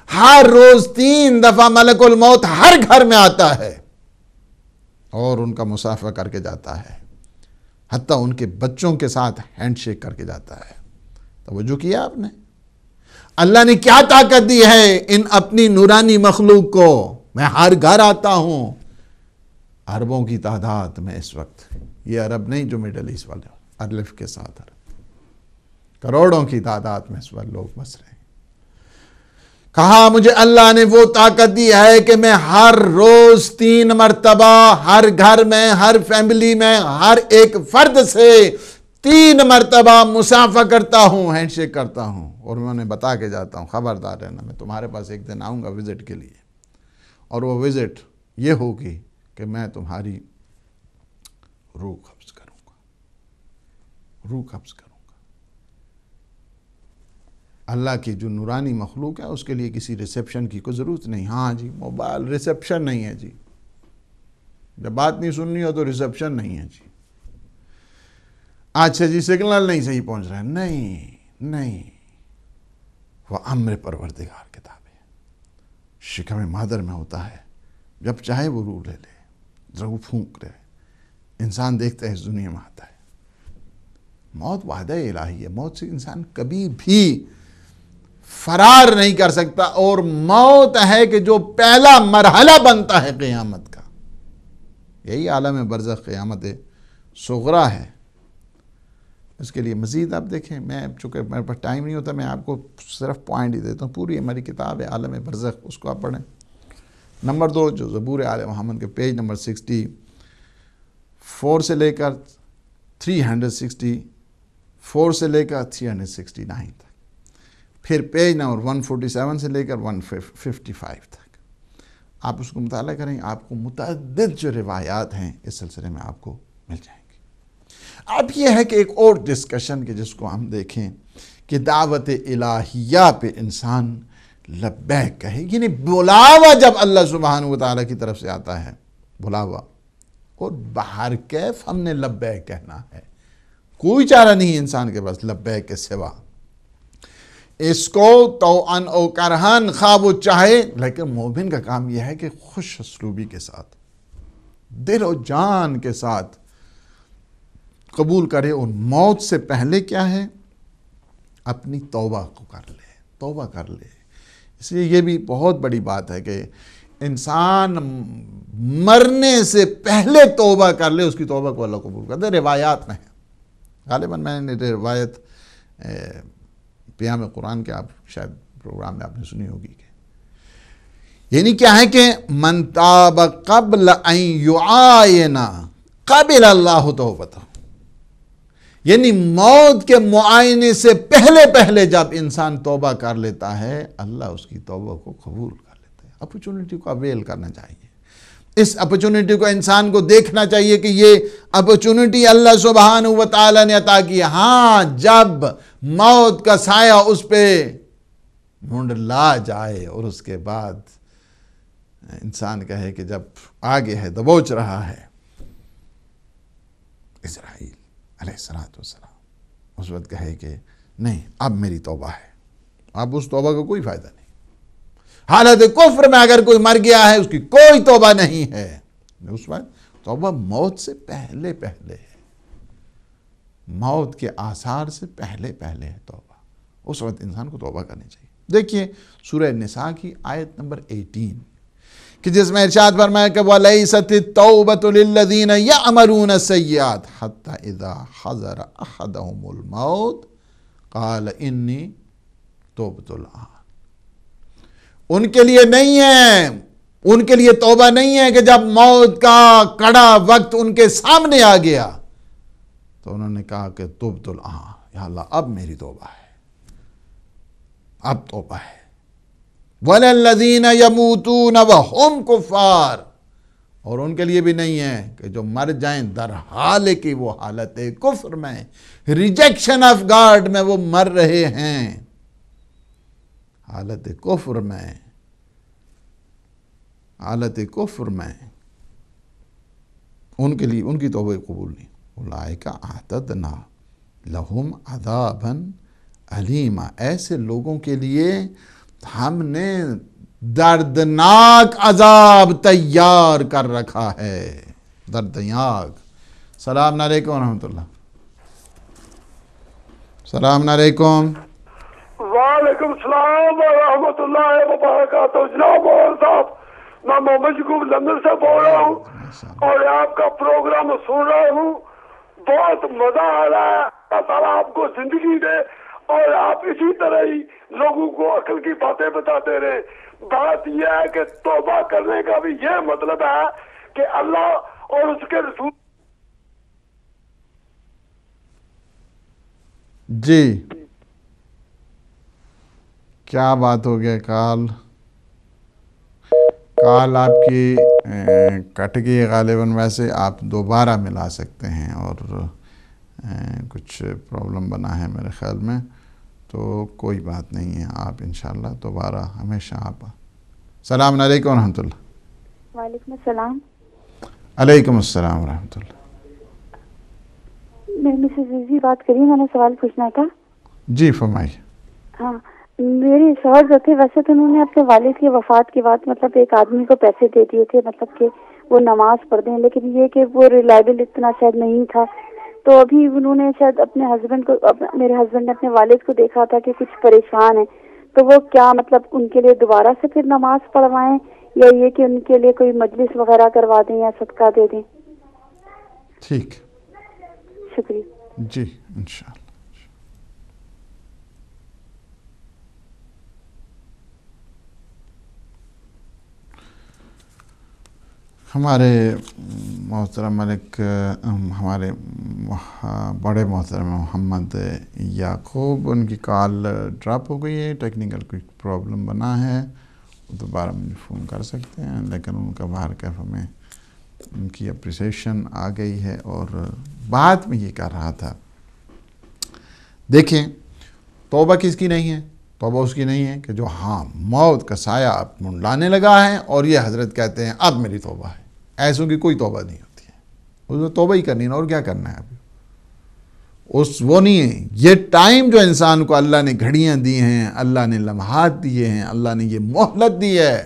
ہر روز 3 دفعہ ملک الموت ہر گھر میں آتا ہے اور ان کا مصافحہ کر کے جاتا ہے، حتیٰ ان کے بچوں کے ساتھ ہینڈ شیک کر کے جاتا ہے۔ توجہ کیا آپ نے؟ اللہ نے کیا طاقت دی ہے ان اپنی نورانی مخلوق کو؟ میں ہر گھر آتا ہوں، عربوں کی تعداد میں اس وقت، یہ عرب نہیں جو مڈل ایسٹ والے، الف کے ساتھ عرب، کروڑوں کی تعداد میں اس وقت لوگ بس رہے ہیں۔ کہا مجھے اللہ نے وہ طاقت دی ہے کہ میں ہر روز 3 مرتبہ ہر گھر میں، ہر فیملی میں، ہر ایک فرد سے 3 مرتبہ مصافحہ کرتا ہوں، ہینڈ شیک کرتا ہوں، اور میں انہیں بتا کے جاتا ہوں خبردار رہنا، میں تمہارے پاس ایک دن آؤں گا وزٹ کے لیے، اور وہ وزٹ یہ ہوگی کہ میں تمہاری روح قبض کروں گا۔ اللہ کی جو نورانی مخلوق ہے اس کے لیے کسی ریسیپشن کی کوئی ضرورت نہیں۔ ہاں جی، موبائل ریسیپشن نہیں ہے جی، جب بات نہیں سننی ہو تو ریسیپشن نہیں ہے جی، اچھا جی سگنل نہیں صحیح پہنچ رہا ہے، نہیں، وہ امر پروردگار کتاب ہے، شکم مادر میں ہوتا ہے، جب چاہے وہ روح لے لے، ضرور پھونک رہے، انسان دیکھتا ہے اس دنیا میں آتا ہے، موت وعدہ الہی ہے، موت سے انسان کبھی بھی فرار نہیں کر سکتا، اور موت ہے کہ جو پہلا مرحلہ بنتا ہے قیامت کا، یہی عالم برزخ قیامت صغریٰ ہے۔ اس کے لیے مزید آپ دیکھیں، میں چونکہ میرے پاس ٹائم نہیں ہوتا، میں آپ کو صرف پوائنٹ ہی دیتا ہوں، پوری ہماری کتاب ہے عالم برزخ، اس کو آپ پڑھیں۔ نمبر 2 جو زبور آل محمد کے پیج نمبر 64 سے لے کر 364 سے لے کر 369 تک، پھر پیج نمبر 147 سے لے کر 155 تک آپ اس کو مطالعہ کریں، آپ کو متعدد جو روایات ہیں اس سلسلے میں آپ کو مل جائیں گی۔ اب یہ ہے کہ ایک اور ڈسکشن کہ جس کو ہم دیکھیں کہ دعوت الہیہ پہ انسان لبیک کہے، یعنی بلاوا جب اللہ سبحانہ وتعالی کی طرف سے آتا ہے، بلاوا، اور باہر کیف ہم نے لبیک کہنا ہے، کوئی چارہ نہیں انسان کے پاس لبیک کے سوا، اس کو توأن او کرہن، خواہ وہ چاہے، لیکن مومن کا کام یہ ہے کہ خوش اسلوبی کے ساتھ، دل و جان کے ساتھ قبول کرے، اور موت سے پہلے کیا ہے، اپنی توبہ کو کر لے، توبہ کر لے۔ اس لیے یہ بھی بہت بڑی بات ہے کہ انسان مرنے سے پہلے توبہ کر لے، اس کی توبہ کو اللہ قبول کر دے۔ روایات میں ہے، غالباً میں نے روایت پیام قرآن کے آپ شاید پروگرام میں آپ نے سنی ہوگی، کہ یعنی کیا ہے کہ من تاب قبل ان یعاین قبل اللہ توبتہ، یعنی موت کے معائنے سے پہلے جب انسان توبہ کر لیتا ہے، اللہ اس کی توبہ کو قبول کر لیتا ہے۔ اپرچونٹی کو اویل کرنا چاہیے، اس اپرچونٹی کو انسان کو دیکھنا چاہیے کہ یہ اپرچونٹی اللہ سبحانہ وتعالی نے عطا کی۔ ہاں، جب موت کا سایہ اس پہ منڈلا جائے اور اس کے بعد انسان کہے کہ جب آگے ہے، دبوچ رہا ہے، اسرائیل علیہ السلام اس وقت کہے کہ نہیں، اب میری توبہ ہے، اب اس توبہ کا کوئی فائدہ نہیں۔ حالت کفر میں اگر کوئی مر گیا ہے، اس کی کوئی توبہ نہیں ہے، اس وقت توبہ موت سے پہلے ہے، موت کے آثار سے پہلے ہے توبہ، اس وقت انسان کو توبہ کرنی چاہیے۔ دیکھیے سورہ نساء کی آیت نمبر 18 کہ جس میں ارشاد فرمایا کہ وَلَيْسَتِ التَّوْبَةُ لِلَّذِينَ يَعْمَلُونَ السَّيِّئَاتِ حَتَّى إِذَا حَضَرَ أَحَدَهُمُ الْمَوْتُ قَالَ إِنِّي تُبْتُ الْآنَ۔ ان کے لیے نہیں ہے، ان کے لیے توبہ نہیں ہے کہ جب موت کا کڑا وقت ان کے سامنے آ گیا تو انہوں نے کہا کہ تُبْتُ الْآنَ، یا اللہ اب میری توبہ ہے، اب توبہ ہے۔ وَلَلَّذِينَ يَمُوتُونَ وَهُمْ كُفَّارٌ، اور ان کے لیے بھی نہیں ہے کہ جو مر جائیں در حال کہ وہ حالت کفر میں، ریجیکشن آف گاڈ میں وہ مر رہے ہیں، حالت کفر میں، حالت کفر میں، ان کے لیے ان کی توبہ قبول نہیں۔ اولئک اعتدنا لہم عذابا علیما، ایسے لوگوں کے لیے ہم نے دردناک عذاب تیار کر رکھا ہے، دردناک۔ السلام علیکم ورحمۃ اللہ۔ السلام علیکم۔ وعلیکم السلام ورحمۃ اللہ وبرکاتہ۔ جناب مولانا صاحب، میں محمد شکوب لندن سے بول رہا ہوں اور آپ کا پروگرام سن رہا ہوں، بہت مزہ آ رہا ہے۔ اللہ تعالیٰ آپ کو زندگی دے اور آپ اسی طرح ہی لوگوں کو عقل کی باتیں بتاتے رہے۔ بات یہ ہے کہ توبہ کرنے کا بھی یہ مطلب ہے کہ اللہ اور اس کے رسول۔ جی کیا بات ہو گیا؟ کال آپ کی کٹ گئی غالباً، ویسے آپ دوبارہ ملا سکتے ہیں، اور کچھ پرابلم بنا ہے میرے خیال میں، تو کوئی بات نہیں ہے، آپ انشاءاللہ دوبارہ ہمیشہ آپ۔ السلام علیکم ورحمۃ اللہ۔ وعلیکم السلام۔ علیکم السلام ورحمۃ اللہ۔ میں مسز زیزی بات کری، میں نے سوال پوچھنا تھا۔ جی فرمائیے۔ ہاں، میری سوال جو تھے، ویسے تو انہوں نے اپنے والد کی وفات کے بعد مطلب ایک آدمی کو پیسے دے دیے تھے، مطلب کہ وہ نماز پڑھ دیں، لیکن یہ کہ وہ ریلائبل اتنا شاید نہیں تھا تو ابھی انہوں نے شاید اپنے ہسبینڈ کو، میرے ہسبینڈ نے اپنے والد کو دیکھا تھا کہ کچھ پریشان ہیں، تو وہ کیا مطلب ان کے لیے دوبارہ سے پھر نماز پڑھوائیں یا یہ کہ ان کے لیے کوئی مجلس وغیرہ کروا دیں یا صدقہ دے دیں؟ ٹھیک، شکریہ جی انشاءاللہ. ہمارے محترم ملک، ہمارے بڑے محترم محمد یعقوب، ان کی کال ڈراپ ہو گئی ہے، ٹیکنیکل کوئی پرابلم بنا ہے، دوبارہ مجھے فون کر سکتے ہیں، لیکن ان کا باہر کیف میں ان کی اپریسیشن آ گئی ہے. اور بات میں یہ کر رہا تھا، دیکھیں توبہ کس کی نہیں ہے؟ توبہ اس کی نہیں ہے کہ جو موت کا سایہ اب منڈلانے لگا ہے اور یہ حضرت کہتے ہیں اب میری توبہ ہے. ایسوں کی کوئی توبہ نہیں ہوتی ہے، اس میں توبہ ہی کرنی ہے اور کیا کرنا ہے ابھی. وہ نہیں ہے. یہ ٹائم جو انسان کو اللہ نے گھڑیاں دی ہیں، اللہ نے لمحات دیے ہیں، اللہ نے یہ مہلت دی ہے،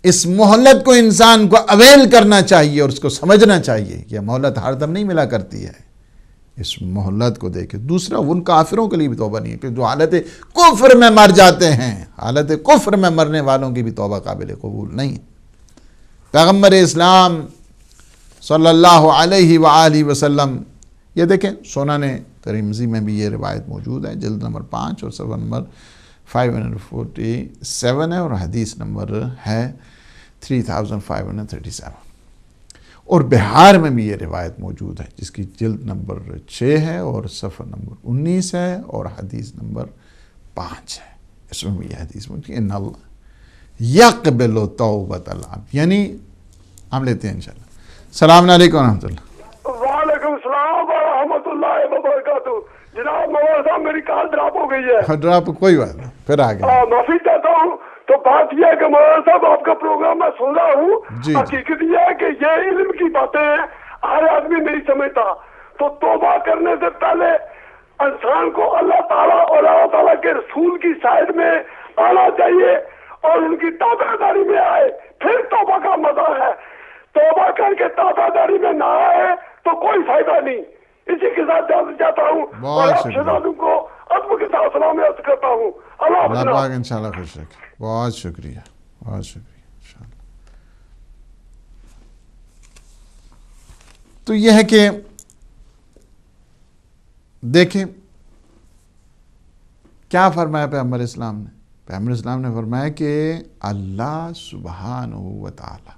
اس مہلت کو انسان کو اویل کرنا چاہیے اور اس کو سمجھنا چاہیے. یہ مہلت ہر دم نہیں ملا کرتی ہے، اس مہلت کو دیکھے. دوسرا، ان کافروں کے لیے بھی توبہ نہیں ہے کہ جو حالت کفر میں مر جاتے ہیں. حالت کفر میں مرنے والوں کی بھی توبہ قابل قبول نہیں ہے. پیغمبر اسلام صلی اللہ علیہ وآلہ وسلم، یہ دیکھیں سنن ترمذی میں بھی یہ روایت موجود ہے، جلد نمبر 5 اور صفحہ نمبر 547 ہے، اور حدیث نمبر ہے 3537. اور بہار میں بھی یہ روایت موجود ہے جس کی جلد نمبر 6 ہے اور صفحہ نمبر 19 ہے اور حدیث نمبر 5 ہے. اس میں بھی یہ حدیث موجود ہے، ان اللہ یقبل توبۃ العبد. یعنی ہم لیتے ہیں انشاءاللہ. السلام علیکم ورحمۃ اللہ. وعلیکم السلام ورحمۃ اللہ وبرکاتہ. جناب مولانا صاحب میری کال ڈراپ ہو گئی ہے. ڈراپ کوئی بات نہیں، پھر آگے معافی چاہتا ہوں. تو بات یہ ہے کہ مولانا صاحب آپ کا پروگرام میں سن رہا ہوں. حقیقت یہ ہے کہ یہ علم کی باتیں ہر آدمی نہیں سمجھتا. تو توبہ کرنے سے پہلے انسان کو اللہ تعالیٰ اور اللہ تعالیٰ کے رسول کی سائڈ میں آنا چاہیے اور ان کی تابع داری میں آئے، پھر توبہ کا مزہ ہے. توبہ کر کے تابع داری میں نہ آئے تو کوئی فائدہ نہیں. اسی کے ساتھ جاتا ہوں اور آپ شہزادوں کو ادب کے ساتھ سلام عرض کرتا ہوں. اللہ پاک انشاءاللہ خوش رکھے. بہت شکریہ، بہت شکریہ انشاءاللہ. تو یہ ہے کہ دیکھیں کیا فرمایا پیغمبر اسلام نے. پیغمبر اسلام نے فرمایا کہ اللہ سبحانہ و تعالی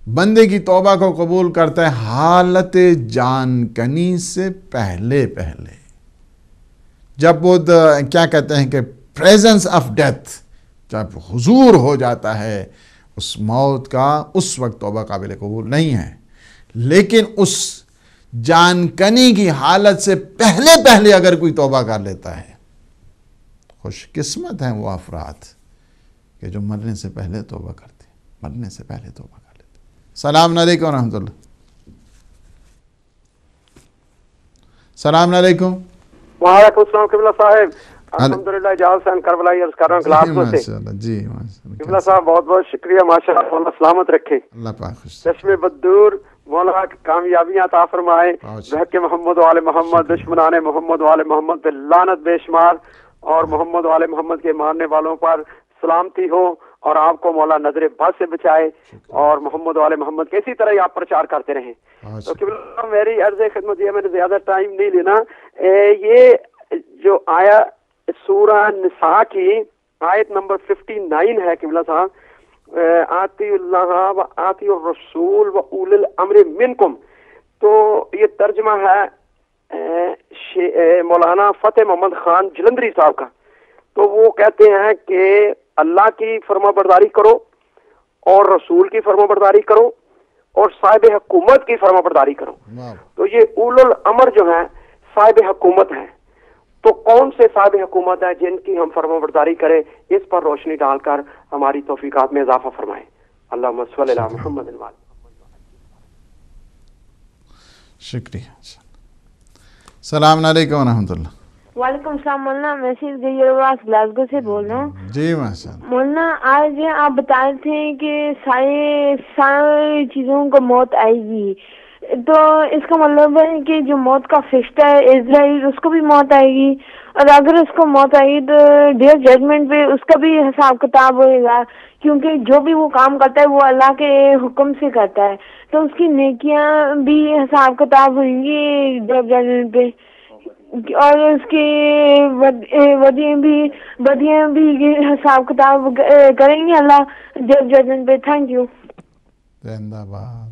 بندے کی توبہ کو قبول کرتا ہے حالت جان کنی سے پہلے پہلے. جب وہ کیا کہتے ہیں کہ پریزنس آف ڈیتھ، جب حضور ہو جاتا ہے اس موت کا، اس وقت توبہ قابل قبول نہیں ہے. لیکن اس جان کنی کی حالت سے پہلے پہلے اگر کوئی توبہ کر لیتا ہے، خوش قسمت ہیں وہ افراد کہ جو مرنے سے پہلے توبہ کرتے ہیں، مرنے سے پہلے توبہ کر لیتے ہیں. السلام علیکم ورحمۃ اللہ. السلام علیکم. وعلیکم السلام قبلہ صاحب. الحمدللہ اجازت سے کربلائی عرض کر رہا ہوں گلاسکو سے. جی قبلہ صاحب بہت بہت شکریہ، ماشاءاللہ اللہ سلامت رکھے. اللہ پاک خوش. چشم بدور مولا کامیابیاں عطا فرمائے. بحق محمد و آل محمد، دشمنان محمد و آل محمد پہ لعنت بے شمار، اور محمد و آل محمد کے ماننے والوں پر سلامتی ہو، اور آپ کو مولا نظر بد سے بچائے، اور محمد و آل محمد کے اسی طرح ہی آپ پرچار کرتے رہیں. تو قبلہ میری عرض خدمت یہ، میں نے زیادہ ٹائم نہیں لینا. یہ جو آیا سورہ نساء کی آیت نمبر 59 ہے قبلہ صاحب، آتی اللہ و آتی الرسول و اول الامر منکم. تو یہ ترجمہ ہے مولانا فتح محمد خان جلندری صاحب کا. تو وہ کہتے ہیں کہ اللہ کی فرما برداری کرو اور رسول کی فرما برداری کرو اور صاحب حکومت کی فرما برداری کرو. تو یہ اول الامر جو ہیں صاحب حکومت ہیں. تو کون سے صاحب حکومت ہیں جن کی ہم فرما برداری کریں؟ اس پر روشنی ڈال کر ہماری توفیقات میں اضافہ فرمائیں. اللہم صلی علی محمد. شکریہ. السلام علیکم ورحمۃ اللہ. وعلیکم السلام مولانا، میں صرف گلاسگو سے بول رہا ہوں. جی ماشاء اللہ. مولانا آج آپ بتا رہے تھے کہ ساری چیزوں کو موت آئے گی، تو اس کا مطلب ہے کہ جو موت کا فرشتہ ہے اسرائیل، اس کو بھی موت آئے گی، اور اگر اس کو موت آئے گی تو ڈے آف ججمنٹ پہ اس کا بھی حساب کتاب ہوئے گا، کیونکہ جو بھی وہ کام کرتا ہے وہ اللہ کے حکم سے کرتا ہے، تو اس کی نیکیاں بھی حساب کتاب ہوئیں گی ڈے آف ججمنٹ پہ، اور اس کی بدیاں بھی حساب کتاب کریں گے اللہ ڈے آف ججمنٹ پہ. Thank you. زندہ باد.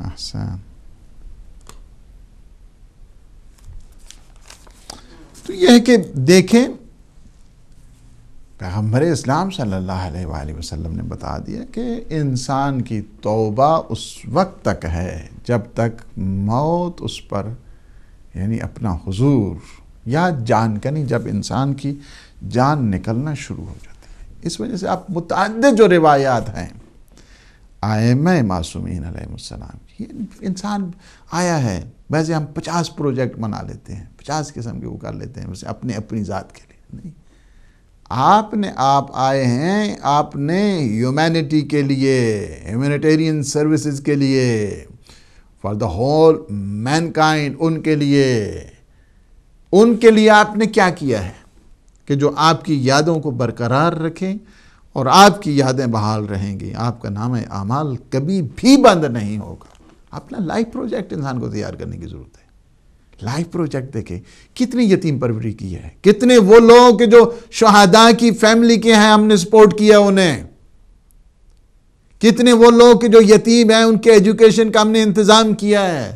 احسن. تو یہ ہے کہ دیکھیں پیغمبر اسلام صلی اللہ علیہ وآلہ وسلم نے بتا دیا کہ انسان کی توبہ اس وقت تک ہے جب تک موت اس پر یعنی اپنا حضور یا جان کا نہیں، جب انسان کی جان نکلنا شروع ہو جاتی ہے. اس وجہ سے آپ متعدد جو روایات ہیں ائمہ معصومین علیہ السلام کی، انسان آیا ہے، ویسے ہم 50 پروجیکٹ بنا لیتے ہیں، 50 قسم کے وہ کر لیتے ہیں ویسے اپنی ذات کے لیے نہیں. آپ آئے ہیں، آپ نے ہیومینٹی کے لیے، ہیومینیٹیرین سروسز کے لیے، فار دا ہول مین کائنڈ، ان کے لیے آپ نے کیا کیا ہے کہ جو آپ کی یادوں کو برقرار رکھیں اور آپ کی یادیں بحال رہیں گی، آپ کا نام اعمال کبھی بھی بند نہیں ہوگا. اپنا لائف پروجیکٹ انسان کو تیار کرنے کی ضرورت ہے. لائف پروجیکٹ دیکھیں کتنی یتیم پروری کی ہے، کتنے وہ لوگ کہ جو شہداء کی فیملی کے ہیں ہم نے سپورٹ کیا انہیں، کتنے وہ لوگ کہ جو یتیم ہیں ان کے ایجوکیشن کا ہم نے انتظام کیا ہے.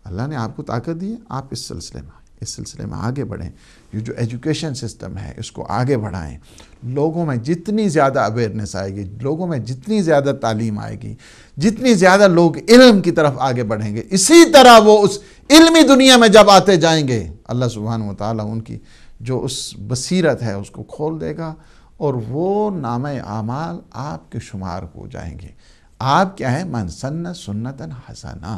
اللہ نے آپ کو طاقت دی ہے، آپ اس سلسلے میں آگے بڑھیں. یہ جو ایجوکیشن سسٹم ہے اس کو آگے بڑھائیں. لوگوں میں جتنی زیادہ اویئرنیس آئے گی، لوگوں میں جتنی زیادہ تعلیم آئے گی، جتنی زیادہ لوگ علم کی طرف آگے بڑھیں گے، اسی طرح وہ اس علمی دنیا میں جب آتے جائیں گے اللہ سبحانہ وتعالیٰ ان کی جو اس بصیرت ہے اس کو کھول دے گا، اور وہ نامہ اعمال آپ کے شمار ہو جائیں گے. آپ کیا ہے؟ من سن سنتن حسنہ،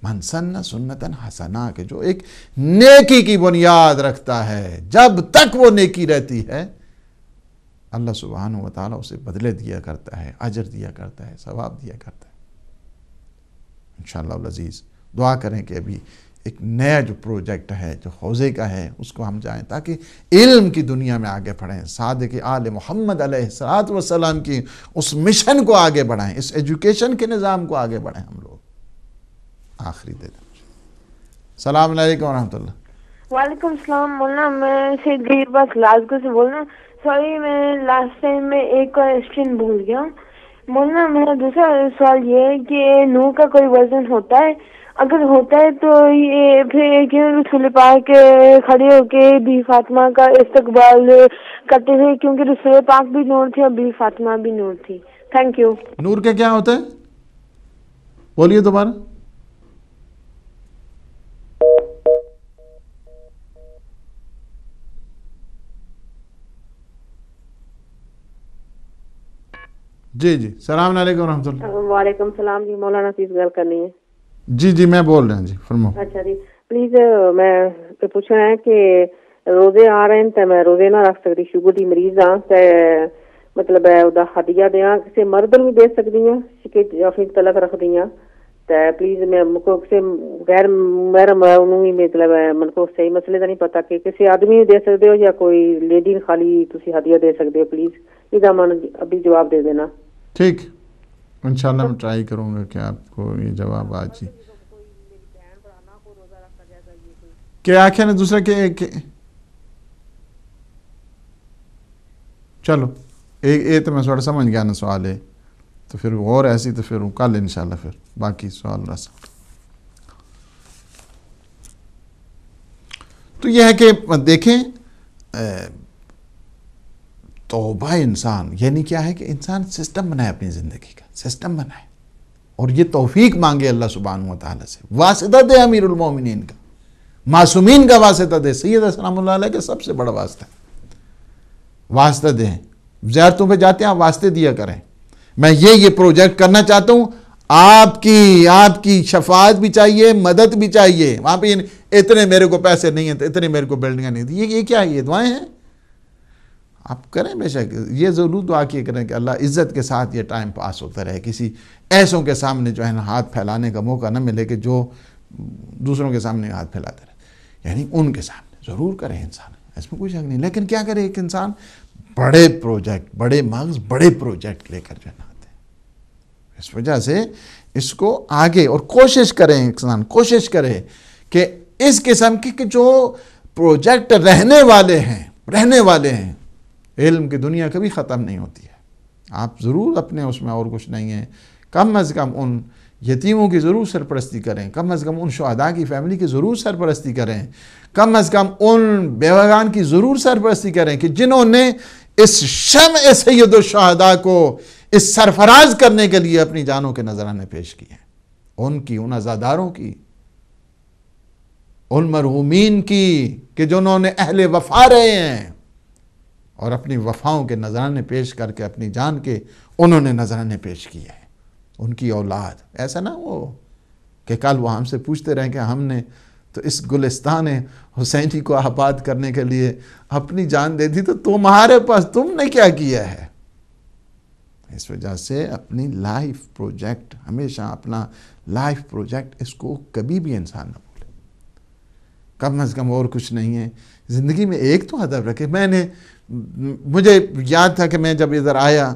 من سن سنتن حسنہ، کہ جو ایک نیکی کی بنیاد رکھتا ہے، جب تک وہ نیکی رہتی ہے اللہ سبحانہ وتعالیٰ اسے بدلے دیا کرتا ہے، اجر دیا کرتا ہے، ثواب دیا کرتا ہے. انشاءاللہ العزیز دعا کریں کہ ابھی ایک نیا جو پروجیکٹ ہے جو حوزے کا ہے اس کو ہم جائیں تاکہ علم کی دنیا میں آگے بڑھیں، صادق آل محمد علیہ السلام کی اس مشن کو آگے بڑھائیں، اس ایجوکیشن کے نظام کو آگے بڑھیں ہم لوگ. آخری دن السلام علیکم ورحمۃ اللہ. وعلیکم السلام مولانا، میں سید غیر باز گلاسگو سے بول رہا ہوں. سوری میں لاسٹ ٹائم میں ایک کوشچن بھول گیا مولانا. میرا دوسرا سوال یہ ہے کہ نور کا کوئی ورژن ہوتا ہے؟ اگر ہوتا ہے تو یہ پھر کیوں رسول پاک کھڑے ہو کے بی فاطمہ کا استقبال کرتے تھے؟ کیونکہ رسول پاک بھی نور تھے اور بی فاطمہ بھی نور تھی. Thank you. نور کا کیا ہوتا ہے؟ بولیے دوبارہ. جی السلام علیکم ورحمۃ اللہ. وعلیکم السلام جی. مولانا فیس گل کرنی ہے. جی میں بول رہا ہوں جی فرماؤ. اچھا جی پلیز میں پوچھنا ہے کہ روزے آ رہے ہیں تو میں روزے نہ رکھ سکتی، شوگر دی مریض ہاں، تے مطلب ہے ہدیہ دیاں کسی مرد بھی دے سکتی ہوں کہ اپنی تلک رکھ دی ہوں، تو پلیز میں کو کسی غیر محرم مطلب من کو صحیح مسئلے کا نہیں پتا کہ کسی آدمی دے سکتے ہو یا کوئی لیڈی خالی تسی ہدیہ دے سکتے ہو. پلیز یہ من ابھی جواب دے دینا. ٹھیک انشاءاللہ میں ٹرائی کروں گا کہ آپ کو یہ جواب آج ہی. کیا آخیا نے دوسرا کہ چلو یہ تو میں تھوڑا سمجھ گیا نا سوال ہے، تو پھر اور ایسی تو پھر کل انشاءاللہ پھر باقی سوال رسا. تو یہ ہے کہ دیکھیں توبہ انسان یعنی کیا ہے کہ انسان سسٹم بنائے، اپنی زندگی کا سسٹم بنائے، اور یہ توفیق مانگے اللہ سبحانہ وتعالی سے. واسطہ دے امیر المومنین کا، معصومین کا واسطہ دے. سید سلام اللہ علیہ کا سب سے بڑا واسطہ ہے، واسطہ دیں. زیارتوں پہ جاتے ہیں آپ واسطے دیا کریں. میں یہ پروجیکٹ کرنا چاہتا ہوں، آپ کی شفاعت بھی چاہیے، مدد بھی چاہیے. وہاں پہ اتنے میرے کو پیسے نہیں ہیں، اتنے میرے کو بلڈنگیں نہیں تھی. یہ کیا ہے؟ یہ دعائیں ہیں. آپ کریں بے شک، یہ ضرور دعا کیے کریں کہ اللہ عزت کے ساتھ یہ ٹائم پاس ہوتا رہے، کسی ایسوں کے سامنے جو ہے نا ہاتھ پھیلانے کا موقع نہ ملے کہ جو دوسروں کے سامنے ہاتھ پھیلاتے رہے. یعنی ان کے سامنے ضرور کریں انسان، اس میں کوئی شک نہیں. لیکن کیا کرے ایک انسان؟ بڑے پروجیکٹ، بڑے مغز، بڑے پروجیکٹ لے کر جو ہے آتے ہیں. اس وجہ سے اس کو آگے اور کوشش کریں، انسان کوشش کرے کہ اس قسم کی جو پروجیکٹ رہنے والے ہیں. علم کی دنیا کبھی ختم نہیں ہوتی ہے. آپ ضرور اپنے اس میں اور کچھ نہیں ہے، کم از کم ان یتیموں کی ضرور سرپرستی کریں، کم از کم ان شہداء کی فیملی کی ضرور سرپرستی کریں، کم از کم ان بیوگان کی ضرور سرپرستی کریں کہ جنہوں نے اس شمع سید الشہداء کو اس سرفراز کرنے کے لیے اپنی جانوں کے نذرانے پیش کیے ہیں. ان کی، ان عزاداروں کی، ان مرحومین کی کہ جنہوں نے اہل وفا رہے ہیں اور اپنی وفاؤں کے نذرانے پیش کر کے اپنی جان کے انہوں نے نذرانے پیش کیے ہیں. ان کی اولاد، ایسا نہ ہو کہ کل وہ ہم سے پوچھتے رہیں کہ ہم نے تو اس گلستان حسینی کو آباد کرنے کے لیے اپنی جان دے دی، تو تمہارے پاس تم نے کیا کیا ہے؟ اس وجہ سے اپنی لائف پروجیکٹ، ہمیشہ اپنا لائف پروجیکٹ، اس کو کبھی بھی انسان نہ بھولے. کم از کم اور کچھ نہیں ہے زندگی میں، ایک تو ہدف رکھے. مجھے یاد تھا کہ میں جب ادھر آیا،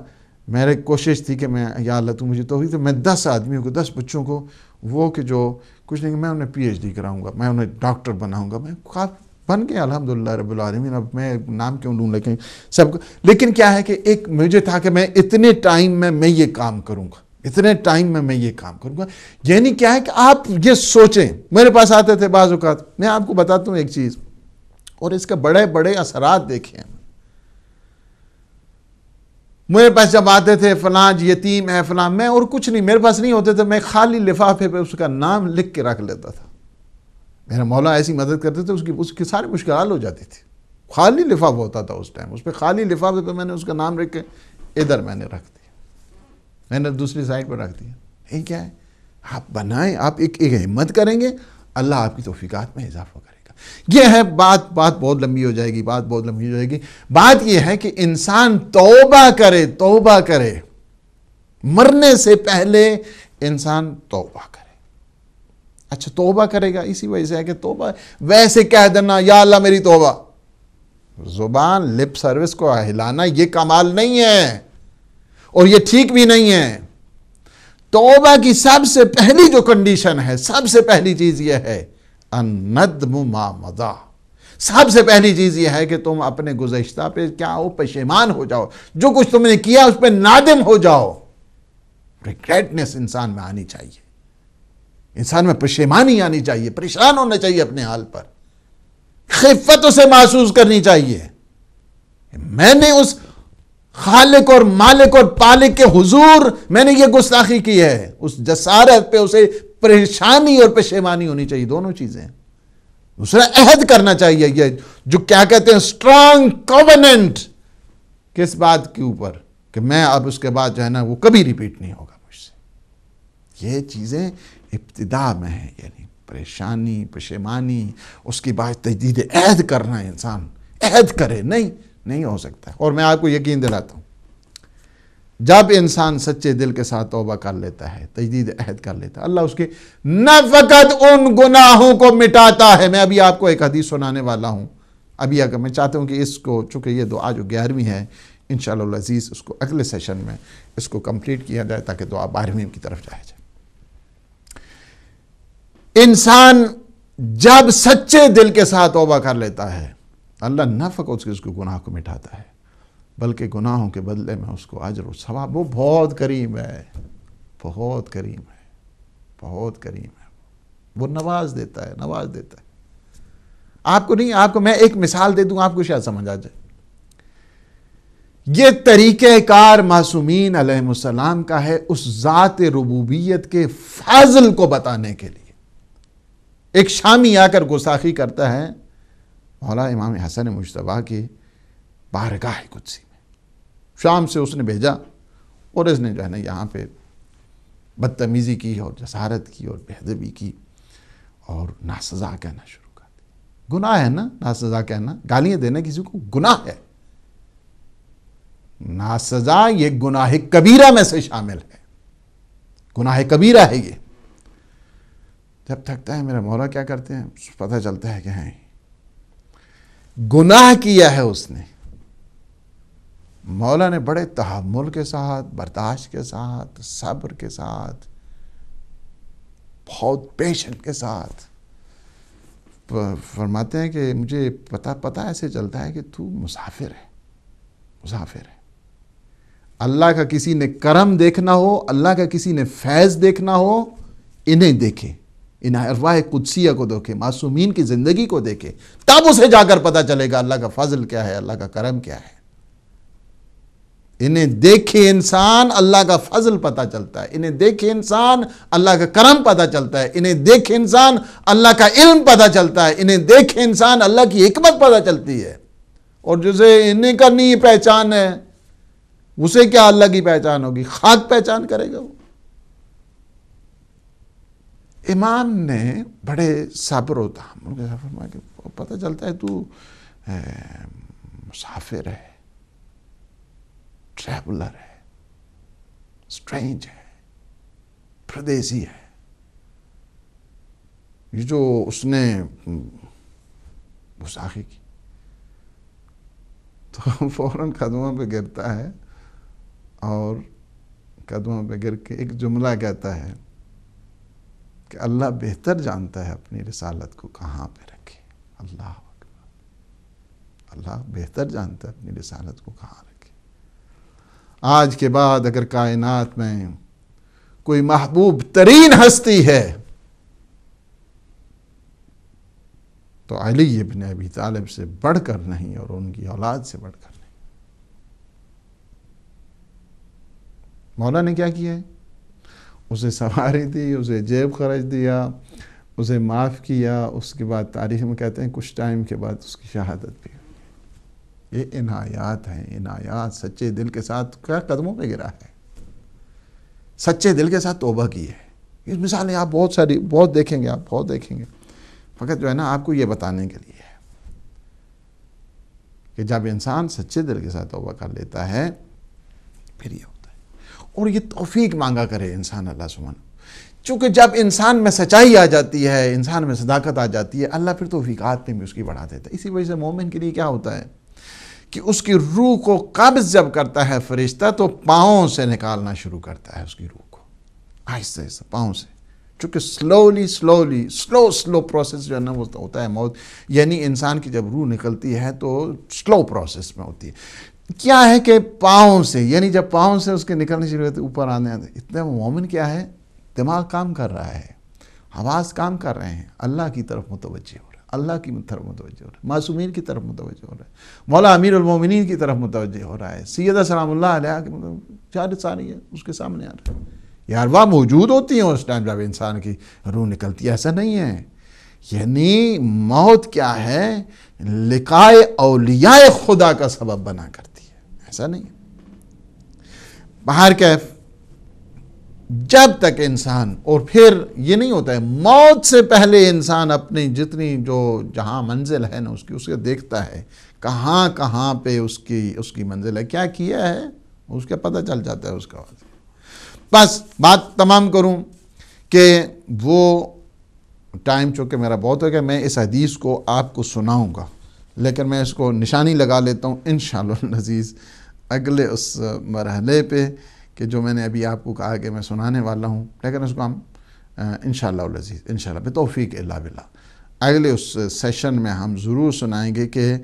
میرے کوشش تھی کہ میں، یا اللہ تو مجھے توفیق، تو میں 10 آدمیوں کو، 10 بچوں کو، وہ کہ جو کچھ نہیں، میں انہیں PhD کراؤں گا، میں انہیں ڈاکٹر بناؤں گا. میں بن گیا الحمدللہ رب العالمین. اب میں نام کیوں لوں، لیکن سب کو. لیکن کیا ہے کہ ایک مجھے تھا کہ میں اتنے ٹائم میں یہ کام کروں گا، اتنے ٹائم میں یہ کام کروں گا. یعنی کیا ہے کہ آپ یہ سوچیں. میرے پاس آتے تھے بعض اوقات، میں آپ کو بتاتا ہوں ایک چیز، اور اس کے بڑے بڑے اثرات دیکھیں. میرے پاس جب آتے تھے فلاں یتیم ہے فلاں، میں اور کچھ نہیں میرے پاس نہیں ہوتے تھے، میں خالی لفافے پہ اس کا نام لکھ کے رکھ لیتا تھا. میرا مولا ایسی مدد کرتے تھے، اس کی ساری مشکل حل ہو جاتی تھی. خالی لفافہ ہوتا تھا اس ٹائم، اس پہ خالی لفافے پہ میں نے اس کا نام رکھ کے ادھر میں نے رکھ دیا، میں نے دوسری سائڈ پر رکھ دیا. یہ کیا ہے؟ آپ بنائیں، آپ ایک ہمت کریں گے، اللہ آپ کی توفیقات میں اضافہ کرے گا. یہ ہے بات بہت لمبی ہو جائے گی، بات یہ ہے کہ انسان توبہ کرے. مرنے سے پہلے انسان توبہ کرے. اچھا توبہ کرے گا، اسی وجہ سے ہے کہ توبہ ویسے کہہ دینا یا اللہ میری توبہ، زبان لپ سروس کو ہلانا یہ کمال نہیں ہے اور یہ ٹھیک بھی نہیں ہے. توبہ کی سب سے پہلی جو کنڈیشن ہے، سب سے پہلی چیز یہ ہے الندم ما مضی. سب سے پہلی چیز یہ ہے کہ تم اپنے گزشتہ پہ کیا ہو، پشیمان ہو جاؤ، جو کچھ تم نے کیا اس پہ نادم ہو جاؤ. ریگریٹنس انسان میں آنی چاہیے، انسان میں پشیمانی آنی چاہیے، پریشان ہونا چاہیے اپنے حال پر، خفت اسے محسوس کرنی چاہیے. میں نے اس خالق اور مالک اور پالک کے حضور میں نے یہ گستاخی کی ہے، اس جسارت پہ اسے پریشانی اور پشیمانی ہونی چاہیے، دونوں چیزیں. دوسرا عہد کرنا چاہیے، یہ جو کیا کہتے ہیں اسٹرانگ کووننٹ، کس بات کے اوپر کہ میں اب اس کے بعد جو ہے نا وہ کبھی ریپیٹ نہیں ہوگا مجھ سے. یہ چیزیں ابتدا میں ہیں، یعنی پریشانی، پشیمانی، اس کی بعد تجدید عہد کرنا. انسان عہد کرے، نہیں ہو سکتا. اور میں آپ کو یقین دلاتا ہوں، جب انسان سچے دل کے ساتھ توبہ کر لیتا ہے، تجدید عہد کر لیتا ہے، اللہ اس کے نہ فقط ان گناہوں کو مٹاتا ہے. میں ابھی آپ کو ایک حدیث سنانے والا ہوں. ابھی اگر میں چاہتا ہوں کہ اس کو، چونکہ یہ دعا جو 11ویں ہے، انشاءاللہ العزیز اس کو اگلے سیشن میں اس کو کمپلیٹ کیا جائے تاکہ دعا 12ویں کی طرف جائے جائے. انسان جب سچے دل کے ساتھ توبہ کر لیتا ہے، اللہ نہ فقط اس کے گناہ کو مٹاتا ہے بلکہ گناہوں کے بدلے میں اس کو اجر و ثواب، وہ بہت کریم ہے، بہت کریم ہے، بہت کریم ہے. وہ نواز دیتا ہے. آپ کو نہیں، آپ کو میں ایک مثال دے دوں، آپ کو شاید سمجھ آ جائے. یہ طریقہ کار معصومین علیہ السلام کا ہے اس ذات ربوبیت کے فضل کو بتانے کے لیے. ایک شامی آ کر گستاخی کرتا ہے مولا امام حسن مجتبیٰ کی بارگاہ قدسی میں. شام سے اس نے بھیجا اور اس نے جو ہے نا یہاں پہ بدتمیزی کی اور جسارت کی اور بے ادبی کی اور ناسزا کہنا شروع کر دیا۔ گناہ ہے نا ناسزا کہنا، گالیاں دینا کسی کو گناہ ہے۔ ناسزا یہ گناہ کبیرہ میں سے شامل ہے، گناہ کبیرہ ہے یہ۔ جب تھکتا ہے میرا مولا کیا کرتے ہیں، پتہ چلتا ہے کہ ہیں گناہ کیا ہے اس نے۔ مولا نے بڑے تحمل کے ساتھ، برداشت کے ساتھ، صبر کے ساتھ، بہت پیشنٹ کے ساتھ فرماتے ہیں کہ مجھے پتہ ایسے چلتا ہے کہ تو مسافر ہے۔ اللہ کا کسی نے کرم دیکھنا ہو، اللہ کا کسی نے فیض دیکھنا ہو، انہیں دیکھے، ان ارواح قدسیہ کو دیکھے، معصومین کی زندگی کو دیکھے، تب اسے جا کر پتہ چلے گا اللہ کا فضل کیا ہے، اللہ کا کرم کیا ہے۔ انہیں دیکھے انسان اللہ کا فضل پتہ چلتا ہے، انہیں دیکھے انسان اللہ کا کرم پتہ چلتا ہے، انہیں دیکھے انسان اللہ کا علم پتہ چلتا ہے، انہیں دیکھے انسان اللہ کی حکمت پتہ چلتی ہے۔ اور جسے انہیں کا نہیں پہچان ہے اسے کیا اللہ کی پہچان ہوگی، خاک پہچان کرے گا وہ۔ امام نے بڑے صبر و تحمل کے ساتھ فرمایا کہ پتہ چلتا ہے تو مسافر ہے، ٹریولر ہے، سٹرینج ہے، پردیسی ہے۔ یہ جو اس نے گستاخی کی تو فوراً قدموں پہ گرتا ہے اور قدموں پہ گر کے ایک جملہ کہتا ہے کہ اللہ بہتر جانتا ہے اپنی رسالت کو کہاں پہ رکھے۔ اللہ اکبر، اللہ بہتر جانتا ہے اپنی رسالت کو کہاں رکھے۔ آج کے بعد اگر کائنات میں کوئی محبوب ترین ہستی ہے تو علی ابن ابی طالب سے بڑھ کر نہیں اور ان کی اولاد سے بڑھ کر نہیں۔ مولا نے کیا کیا ہے، اسے سواری دی، اسے جیب خرچ دیا، اسے معاف کیا، اس کے بعد تاریخ میں کہتے ہیں کچھ ٹائم کے بعد اس کی شہادت بھی۔ یہ عنایات ہیں، عنایات۔ سچے دل کے ساتھ کیا قدموں پہ گرا ہے، سچے دل کے ساتھ توبہ کی ہے۔ اس مثالیں آپ بہت ساری بہت دیکھیں گے، آپ بہت دیکھیں گے۔ فقط جو ہے نا آپ کو یہ بتانے کے لیے ہے کہ جب انسان سچے دل کے ساتھ توبہ کر لیتا ہے پھر یہ ہوتا ہے۔ اور یہ توفیق مانگا کرے انسان اللہ سبحانہ، چونکہ جب انسان میں سچائی آ جاتی ہے، انسان میں صداقت آ جاتی ہے، اللہ پھر توفیقات میں بھی اس کی بڑھا دیتا ہے۔ اسی وجہ سے مومن کے لیے کیا ہوتا ہے کہ اس کی روح کو قبض جب کرتا ہے فرشتہ تو پاؤں سے نکالنا شروع کرتا ہے اس کی روح کو، آہستہ آہستہ پاؤں سے، چونکہ سلو پروسیس جو ہے نا وہ ہوتا ہے موت، یعنی انسان کی جب روح نکلتی ہے تو سلو پروسیس میں ہوتی ہے۔ کیا ہے کہ پاؤں سے، یعنی جب پاؤں سے اس کے نکلنے شروع ہوتے اوپر آنے آتے، اتنے مومن کیا ہے، دماغ کام کر رہا ہے، حواس کام کر رہے ہیں، اللہ کی طرف متوجہ ہو رہا ہے، اللہ کی طرف متوجہ ہو رہا ہے، معصومین کی طرف متوجہ ہو رہا ہے، مولا امیر المومنین کی طرف متوجہ ہو رہا ہے، سیدہ سلام اللہ علیہ کی چار ساری ہے اس کے سامنے آ رہا ہے۔ یہ ارواح موجود ہوتی ہیں اس ٹائم جب انسان کی روح نکلتی ہے، ایسا نہیں ہے۔ یعنی موت کیا ہے، لقائے اولیاء خدا کا سبب بنا کرتی ہے، ایسا نہیں ہے۔ بہر کیف جب تک انسان، اور پھر یہ نہیں ہوتا ہے، موت سے پہلے انسان اپنی جتنی جو جہاں منزل ہے نا اس کے دیکھتا ہے کہاں کہاں پہ اس کی منزل ہے، کیا کیا ہے اس کا پتہ چل جاتا ہے اس کا۔ بس بات تمام کروں کہ وہ ٹائم چونکہ میرا بہت ہو گیا، میں اس حدیث کو آپ کو سناؤں گا، لیکن میں اس کو نشانی لگا لیتا ہوں انشاءاللہ العزیز اگلے اس مرحلے پہ کہ جو میں نے ابھی آپ کو کہا کہ میں سنانے والا ہوں، لیکن اس کو ہم انشاءاللہ العزیز انشاءاللہ بتوفیق اللہ باللہ اگلے اس سیشن میں ہم ضرور سنائیں گے کہ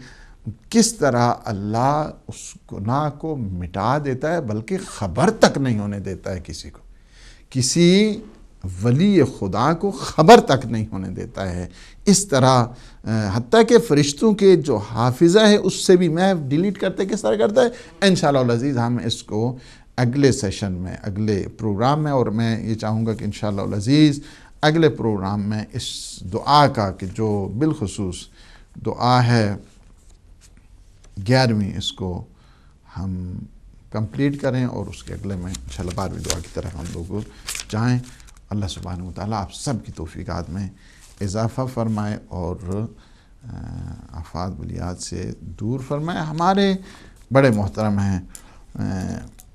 کس طرح اللہ اس گناہ کو مٹا دیتا ہے، بلکہ خبر تک نہیں ہونے دیتا ہے کسی کو، کسی ولی خدا کو خبر تک نہیں ہونے دیتا ہے۔ اس طرح حتیٰ کہ فرشتوں کے جو حافظہ ہے اس سے بھی میں ڈیلیٹ کرتے کس طرح کرتا ہے، انشاءاللہ العزیز ہم اس کو اگلے سیشن میں، اگلے پروگرام میں، اور میں یہ چاہوں گا کہ انشاءاللہ العزیز اگلے پروگرام میں اس دعا کا کہ جو بالخصوص دعا ہے 11ویں، اس کو ہم کمپلیٹ کریں اور اس کے اگلے میں انشاءاللہ 12ویں دعا کی طرف ہم لوگ جائیں۔ اللہ سبحانہ وتعالیٰ آپ سب کی توفیقات میں اضافہ فرمائے اور آفات بلیات سے دور فرمائے۔ ہمارے بڑے محترم ہیں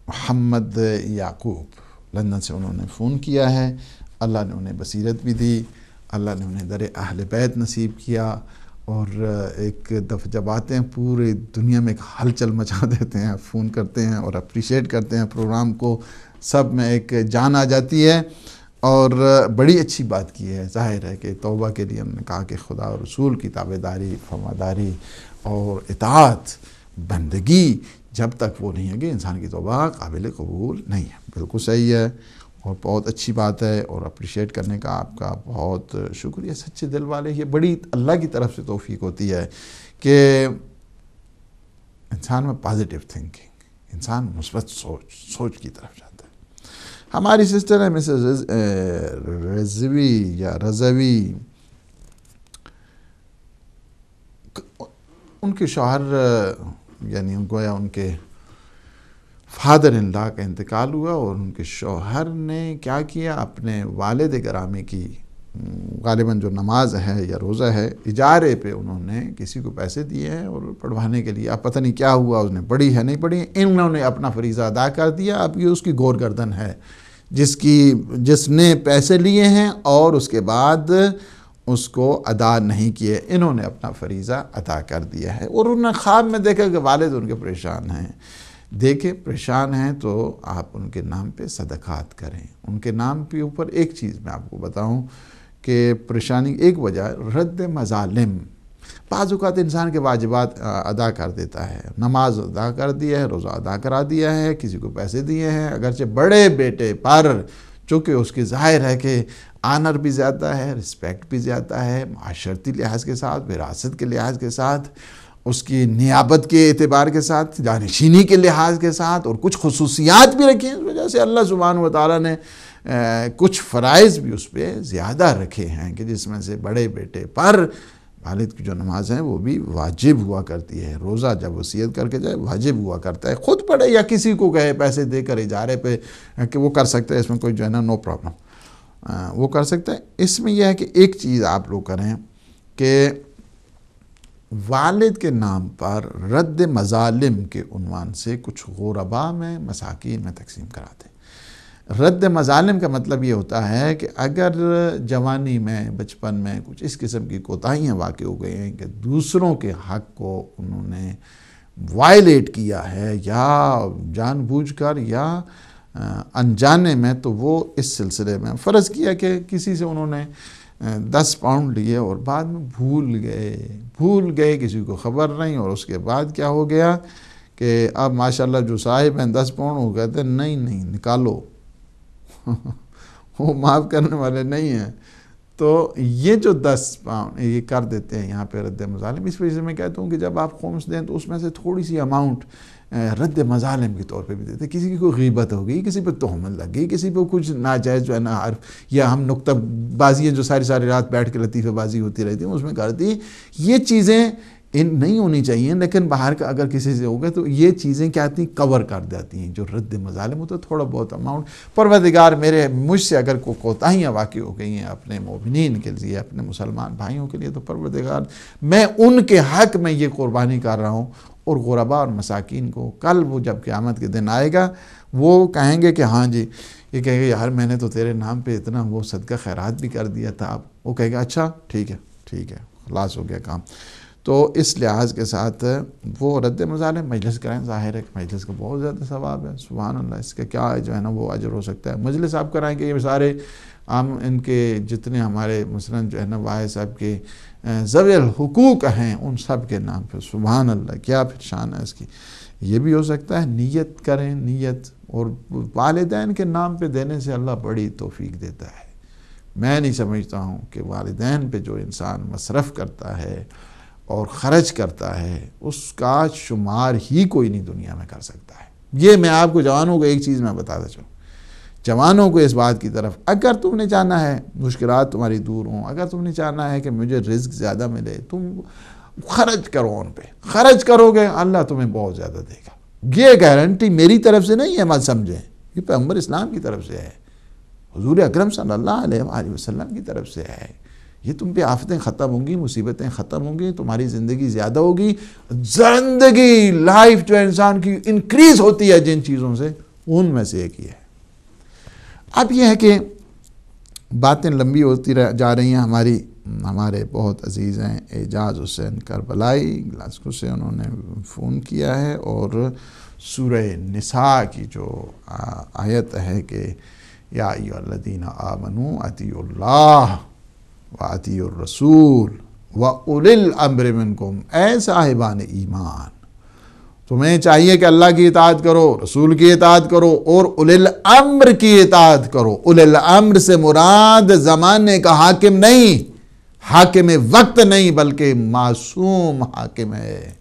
محمد یعقوب، لندن سے انہوں نے فون کیا ہے، اللہ نے انہیں بصیرت بھی دی، اللہ نے انہیں در اہل بیت نصیب کیا، اور ایک دفعہ جب آتے ہیں پورے دنیا میں ایک ہلچل مچا دیتے ہیں، فون کرتے ہیں اور اپریشیٹ کرتے ہیں پروگرام کو، سب میں ایک جان آ جاتی ہے، اور بڑی اچھی بات کی ہے۔ ظاہر ہے کہ توبہ کے لیے ہم نے کہا کہ خدا اور رسول کی تابعداری، فرماداری اور اطاعت، بندگی جب تک وہ نہیں ہے کہ انسان کی توبہ قابل قبول نہیں ہے۔ بالکل صحیح ہے اور بہت اچھی بات ہے، اور اپریشیٹ کرنے کا آپ کا بہت شکریہ، سچے دل والے۔ یہ بڑی اللہ کی طرف سے توفیق ہوتی ہے کہ انسان میں پازیٹیو تھنکنگ، انسان مثبت سوچ کی طرف جاتا ہے۔ ہماری سسٹر ہے مسز رضوی یا رضوی، ان کے شوہر یعنی گویا ان کے فادر ان لا کا انتقال ہوا، اور ان کے شوہر نے کیا کیا، اپنے والد گرامی کی غالباً جو نماز ہے یا روزہ ہے اجارے پہ انہوں نے کسی کو پیسے دیے ہیں اور پڑھوانے کے لیے۔ اب پتہ نہیں کیا ہوا، اس نے پڑھی ہے نہیں پڑھی، انہوں نے اپنا فریضہ ادا کر دیا۔ اب یہ اس کی گور گردن ہے جس نے پیسے لیے ہیں اور اس کے بعد اس کو ادا نہیں کیے، انہوں نے اپنا فریضہ ادا کر دیا ہے۔ اور انہوں نے خواب میں دیکھا کہ والد ان کے پریشان ہیں۔ دیکھیں پریشان ہیں تو آپ ان کے نام پہ صدقات کریں۔ ان کے نام پہ اوپر ایک چیز میں آپ کو بتاؤں کہ پریشانی ایک وجہ رد مظالم، بعض اوقات انسان کے واجبات ادا کر دیتا ہے، نماز ادا کر دیا ہے، روزہ ادا کرا دیا ہے، کسی کو پیسے دیے ہیں، اگرچہ بڑے بیٹے پر چونکہ اس کے ظاہر ہے کہ آنر بھی زیادہ ہے، رسپیکٹ بھی زیادہ ہے، معاشرتی لحاظ کے ساتھ، وراثت کے لحاظ کے ساتھ، اس کی نیابت کے اعتبار کے ساتھ، جانشینی کے لحاظ کے ساتھ، اور کچھ خصوصیات بھی رکھی ہیں۔ اس وجہ سے اللہ سبحانہ وتعالیٰ نے کچھ فرائض بھی اس پہ زیادہ رکھے ہیں کہ جس میں سے بڑے بیٹے پر والد کی جو نماز ہے وہ بھی واجب ہوا کرتی ہے۔ روزہ جب وصیت کر کے جائے واجب ہوا کرتا ہے، خود پڑھے یا کسی کو کہے پیسے دے کر اجارے پہ کہ وہ کر سکتا ہے، اس میں کوئی جو ہے نا نو پرابلم، وہ کر سکتا ہے۔ اس میں یہ ہے کہ ایک چیز آپ لوگ کریں کہ والد کے نام پر رد مظالم کے عنوان سے کچھ غرباء میں، مساکین میں تقسیم کراتے ہیں۔ رد مظالم کا مطلب یہ ہوتا ہے کہ اگر جوانی میں، بچپن میں کچھ اس قسم کی کوتاہیاں واقع ہو گئی ہیں کہ دوسروں کے حق کو انہوں نے وائلیٹ کیا ہے یا جان بوجھ کر یا انجانے میں، تو وہ اس سلسلے میں فرض کیا کہ کسی سے انہوں نے 10 پاؤنڈ لیے اور بعد میں بھول گئے، کسی کو خبر نہیں، اور اس کے بعد کیا ہو گیا کہ اب ماشاءاللہ جو صاحب ہیں 10 پاؤنڈ ہو گئے تھے، نہیں نکالو، وہ معاف کرنے والے نہیں ہیں۔ تو یہ جو 10 پاؤنڈ یہ کر دیتے ہیں یہاں پہ رد مظالم۔ اس وجہ سے میں کہتا ہوں کہ جب آپ خمس دیں تو اس میں سے تھوڑی سی اماؤنٹ رد مظالم کے طور پہ بھی دیتے ہیں۔ کسی کی کوئی غیبت ہو گئی، کسی پہ تہمت لگ گئی، کسی پہ کچھ ناجائز جو ہے نا حرف یا ہم نکتہ بازیاں جو ساری رات بیٹھ کے لطیفہ بازی ہوتی رہتی ہیں اس میں کر دی، یہ چیزیں نہیں ہونی چاہیے، لیکن باہر کا اگر کسی سے ہو گئے تو یہ چیزیں کیا آتی ہیں، کور کر دیتی ہیں۔ جو رد مظالم ہوتا ہے تھوڑا بہت اماؤنٹ، پروردگار مجھ سے اگر کوئی کوتاہیاں واقع ہو گئی ہیں اپنے مومنین کے لیے، اپنے مسلمان بھائیوں کے لیے، تو پروردگار میں ان کے حق میں یہ قربانی کر رہا ہوں۔ اور غرباء اور مساکین کو کل وہ جب قیامت کے دن آئے گا وہ کہیں گے کہ ہاں جی، یہ کہے گا یار میں نے تو تیرے نام پہ اتنا وہ صدقہ خیرات بھی کر دیا تھا، وہ کہے گا اچھا ٹھیک ہے خلاص ہو گیا کام۔ تو اس لحاظ کے ساتھ وہ رد مظالم مجلس کریں، ظاہر ہے کہ مجلس کا بہت زیادہ ثواب ہے، سبحان اللہ، اس کا کیا جو ہے نا وہ اجر ہو سکتا ہے۔ مجلس آپ کرائیں کہ یہ سارے عام ان کے جتنے ہمارے مثلاً جو ہے نا واحد صاحب کے ذوی الحقوق ہیں ان سب کے نام پہ، سبحان اللہ کیا پھر شان ہے اس کی۔ یہ بھی ہو سکتا ہے، نیت کریں، نیت، اور والدین کے نام پہ دینے سے اللہ بڑی توفیق دیتا ہے۔ میں نہیں سمجھتا ہوں کہ والدین پہ جو انسان مصرف کرتا ہے اور خرچ کرتا ہے اس کا شمار ہی کوئی نہیں دنیا میں کر سکتا ہے۔ یہ میں آپ کو جوانوں کو ایک چیز میں بتاتا چلوں، جوانوں کو اس بات کی طرف، اگر تم نے چاہنا ہے مشکلات تمہاری دور ہوں، اگر تم نے چاہنا ہے کہ مجھے رزق زیادہ ملے، تم خرچ کرو، ان پہ خرچ کرو گے اللہ تمہیں بہت زیادہ دے گا۔ یہ گارنٹی میری طرف سے نہیں ہے مت سمجھیں، یہ پیغمبر اسلام کی طرف سے ہے، حضور اکرم صلی اللہ علیہ وآلہ وسلم کی طرف سے ہے۔ یہ تم پہ آفتیں ختم ہوں گی، مصیبتیں ختم ہوں گی، تمہاری زندگی زیادہ ہوگی، زندگی لائف جو انسان کی انکریز ہوتی ہے جن چیزوں سے، ان میں سے ایک یہ ہے۔ اب یہ ہے کہ باتیں لمبی ہوتی جا رہی ہیں۔ ہمارے بہت عزیز ہیں اعجاز حسین کربلائی گلاسکو سے، انہوں نے فون کیا ہے اور سورہ نساء کی جو آیت ہے کہ یا ایھا الذین آمنوا اطیعوا اللہ وَأَطِیعُوا الرَّسُولَ وَأُولِي الْأَمْرِ مِنْکُمْ، اے صاحبان ایمان، تمہیں چاہیے کہ اللہ کی اطاعت کرو، رسول کی اطاعت کرو اور اولی الامر کی اطاعت کرو۔ اولی الامر سے مراد زمانے کا حاکم نہیں، حاکم وقت نہیں، بلکہ معصوم حاکم ہے۔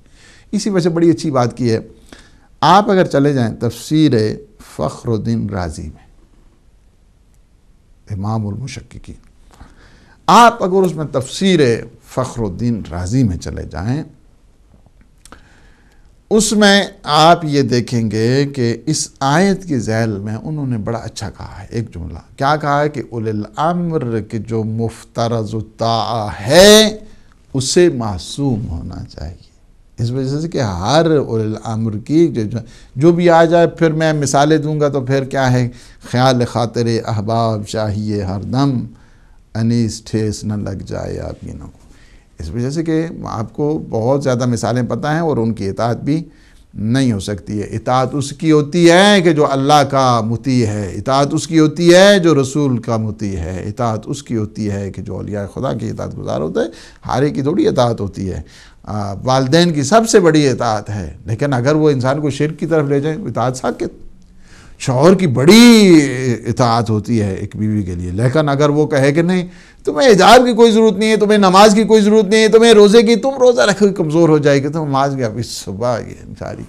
اسی وجہ سے بڑی اچھی بات کی ہے، آپ اگر چلے جائیں تفسیر فخر الدین رازی میں، امام المشککین، آپ اگر اس میں تفسیر فخر الدین رازی میں چلے جائیں، اس میں آپ یہ دیکھیں گے کہ اس آیت کی ذیل میں انہوں نے بڑا اچھا کہا ہے، ایک جملہ کیا کہا ہے کہ اولی الامر کے جو مفترض الطاعہ ہے اسے معصوم ہونا چاہیے۔ اس وجہ سے کہ ہر اولی الامر کی جو بھی آ جائے، پھر میں مثالیں دوں گا تو پھر کیا ہے، خیال خاطر احباب چاہیے ہر دم، انیس ٹھیس نہ لگ جائے آپینوں کو۔ اس وجہ سے کہ آپ کو بہت زیادہ مثالیں پتہ ہیں اور ان کی اطاعت بھی نہیں ہو سکتی ہے۔ اطاعت اس کی ہوتی ہے کہ جو اللہ کا مطیع ہے، اطاعت اس کی ہوتی ہے جو رسول کا مطیع ہے، اطاعت اس کی ہوتی ہے کہ جو اولیاء خدا کی اطاعت گزار ہوتا ہے۔ ہر ایک کی تھوڑی اطاعت ہوتی ہے، والدین کی سب سے بڑی اطاعت ہے، لیکن اگر وہ انسان کو شرک کی طرف لے جائیں اطاعت ساکت۔ شوہر کی بڑی اطاعت ہوتی ہے ایک بیوی کے لیے، لیکن اگر وہ کہے کہ نہیں تمہیں حجاب کی کوئی ضرورت نہیں ہے، تمہیں نماز کی کوئی ضرورت نہیں ہے، تمہیں روزے کی، تم روزہ رکھو کمزور ہو جائے گی، تم نماز کی ابھی صبح ساری،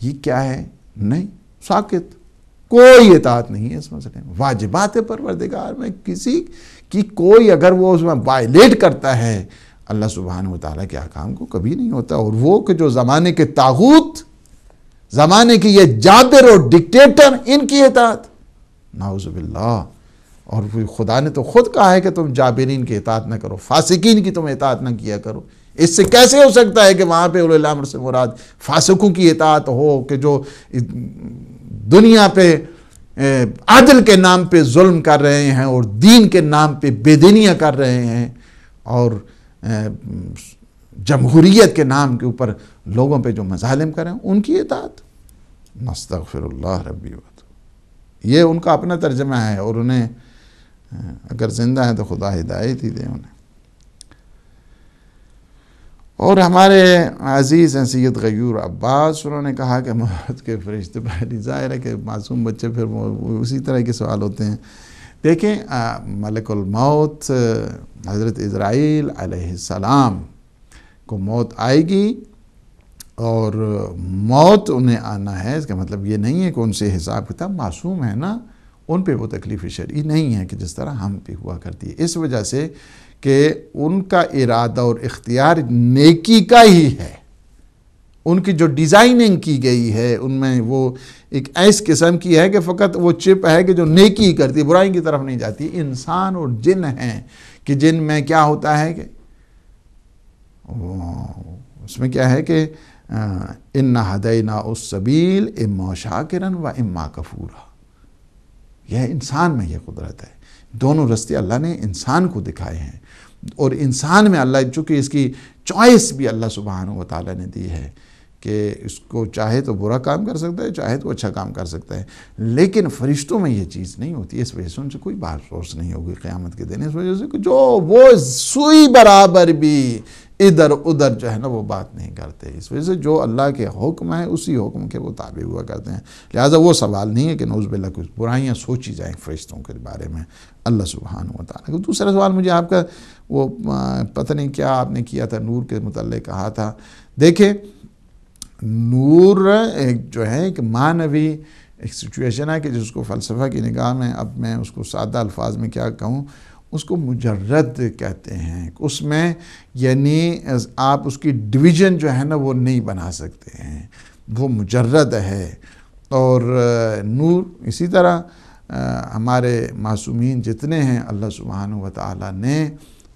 یہ کیا ہے؟ نہیں، ساکت، کوئی اطاعت نہیں ہے اس مسئلے میں۔ واجبات پروردگار میں کسی کی کوئی اگر وہ اس میں وائلیٹ کرتا ہے اللہ سبحانہ وتعالیٰ کے احکام کو، کبھی نہیں ہوتا۔ اور وہ کہ جو زمانے کے طاغوت، زمانے کی یہ جابر اور ڈکٹیٹر، ان کی اطاعت، نعوذ باللہ۔ اور خدا نے تو خود کہا ہے کہ تم جابرین کی اطاعت نہ کرو، فاسقین کی تم اطاعت نہ کیا کرو۔ اس سے کیسے ہو سکتا ہے کہ وہاں پہ اولی الامر سے مراد فاسقوں کی اطاعت ہو کہ جو دنیا پہ عدل کے نام پہ ظلم کر رہے ہیں اور دین کے نام پہ بے دینیاں کر رہے ہیں اور جمہوریت کے نام کے اوپر لوگوں پہ جو مظالم کر رہے ہیں، ان کی اطاعت؟ نستغفر اللہ ربی وت، یہ ان کا اپنا ترجمہ ہے، اور انہیں اگر زندہ ہیں تو خدا ہدایت ہی دے انہیں۔ اور ہمارے عزیز ہیں سید غیور عباس، انہوں نے کہا کہ موت کے فرشتے پہلی، ظاہر ہے کہ معصوم بچے پھر اسی طرح کے سوال ہوتے ہیں۔ دیکھیں ملک الموت حضرت اسرائیل علیہ السلام کو موت آئے گی، اور موت انہیں آنا ہے، اس کا مطلب یہ نہیں ہے کہ ان سے حساب کتاب، معصوم ہے نا، ان پہ وہ تکلیف شرعی نہیں ہے کہ جس طرح ہم پہ ہوا کرتی ہے، اس وجہ سے کہ ان کا ارادہ اور اختیار نیکی کا ہی ہے۔ ان کی جو ڈیزائننگ کی گئی ہے ان میں وہ ایک ایس قسم کی ہے کہ فقط وہ چپ ہے کہ جو نیکی کرتی ہے، برائی کی طرف نہیں جاتی۔ انسان اور جن ہیں کہ جن میں کیا ہوتا ہے کہ اس میں کیا ہے کہ اِنَّا هَدَيْنَا السَّبِيلَ اِمَّا شَاكِرًا وَإِمَّا كَفُورًا، یہ انسان میں یہ قدرت ہے۔ دونوں رستے اللہ نے انسان کو دکھائے ہیں، اور انسان میں اللہ چونکہ اس کی چوائس بھی اللہ سبحانہ وتعالی نے دی ہے کہ اس کو چاہے تو برا کام کر سکتا ہے، چاہے تو اچھا کام کر سکتا ہے، لیکن فرشتوں میں یہ چیز نہیں ہوتی۔ اس وجہ سے ان سے کوئی بات سوچ نہیں ہوگی قیامت کے دن، اس وجہ سے کہ جو وہ سوئی برابر بھی ادھر ادھر جو ہے نا وہ بات نہیں کرتے، اس وجہ سے جو اللہ کے حکم ہے اسی حکم کے وہ تابع ہوا کرتے ہیں۔ لہٰذا وہ سوال نہیں ہے کہ نعوذ باللہ کچھ برائیاں سوچی جائیں فرشتوں کے بارے میں اللہ سبحانہ و تعالیٰ۔ دوسرا سوال مجھے آپ کا وہ پتہ نہیں کیا آپ نے کیا تھا، نور کے متعلق کہا تھا۔ دیکھیں نور ایک جو ہے ایک معنوی ایک سچویشن ہے کہ جس کو فلسفہ کی نگاہ میں، اب میں اس کو سادہ الفاظ میں کیا کہوں، اس کو مجرد کہتے ہیں۔ اس میں یعنی آپ اس کی ڈویژن جو ہے نا وہ نہیں بنا سکتے ہیں۔ وہ مجرد ہے. اور نور اسی طرح ہمارے معصومین جتنے ہیں اللہ سبحانہ و تعالیٰ نے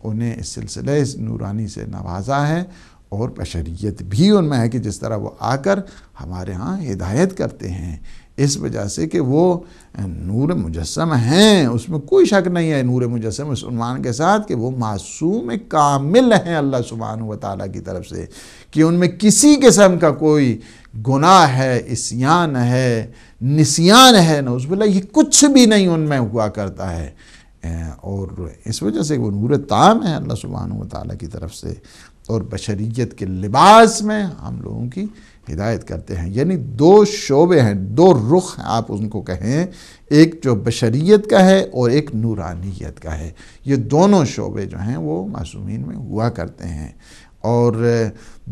انہیں اس سلسلے نورانی سے نوازا ہے، اور بشریت بھی ان میں ہے کہ جس طرح وہ آ کر ہمارے ہاں ہدایت کرتے ہیں، اس وجہ سے کہ وہ نور مجسم ہیں، اس میں کوئی شک نہیں ہے نور مجسم اس عنوان کے ساتھ کہ وہ معصوم کامل ہیں اللہ سبحانہ و تعالیٰ کی طرف سے، کہ ان میں کسی قسم کا کوئی گناہ ہے، عصیان ہے، نسیان ہے، نعوذ باللہ، یہ کچھ بھی نہیں ان میں ہوا کرتا ہے. اور اس وجہ سے وہ نور تام ہے اللہ سبحانہ و تعالیٰ کی طرف سے، اور بشریت کے لباس میں ہم لوگوں کی ہدایت کرتے ہیں. یعنی دو شعبے ہیں، دو رخ ہیں آپ ان کو کہیں، ایک جو بشریت کا ہے اور ایک نورانیت کا ہے. یہ دونوں شعبے جو ہیں وہ معصومین میں ہوا کرتے ہیں. اور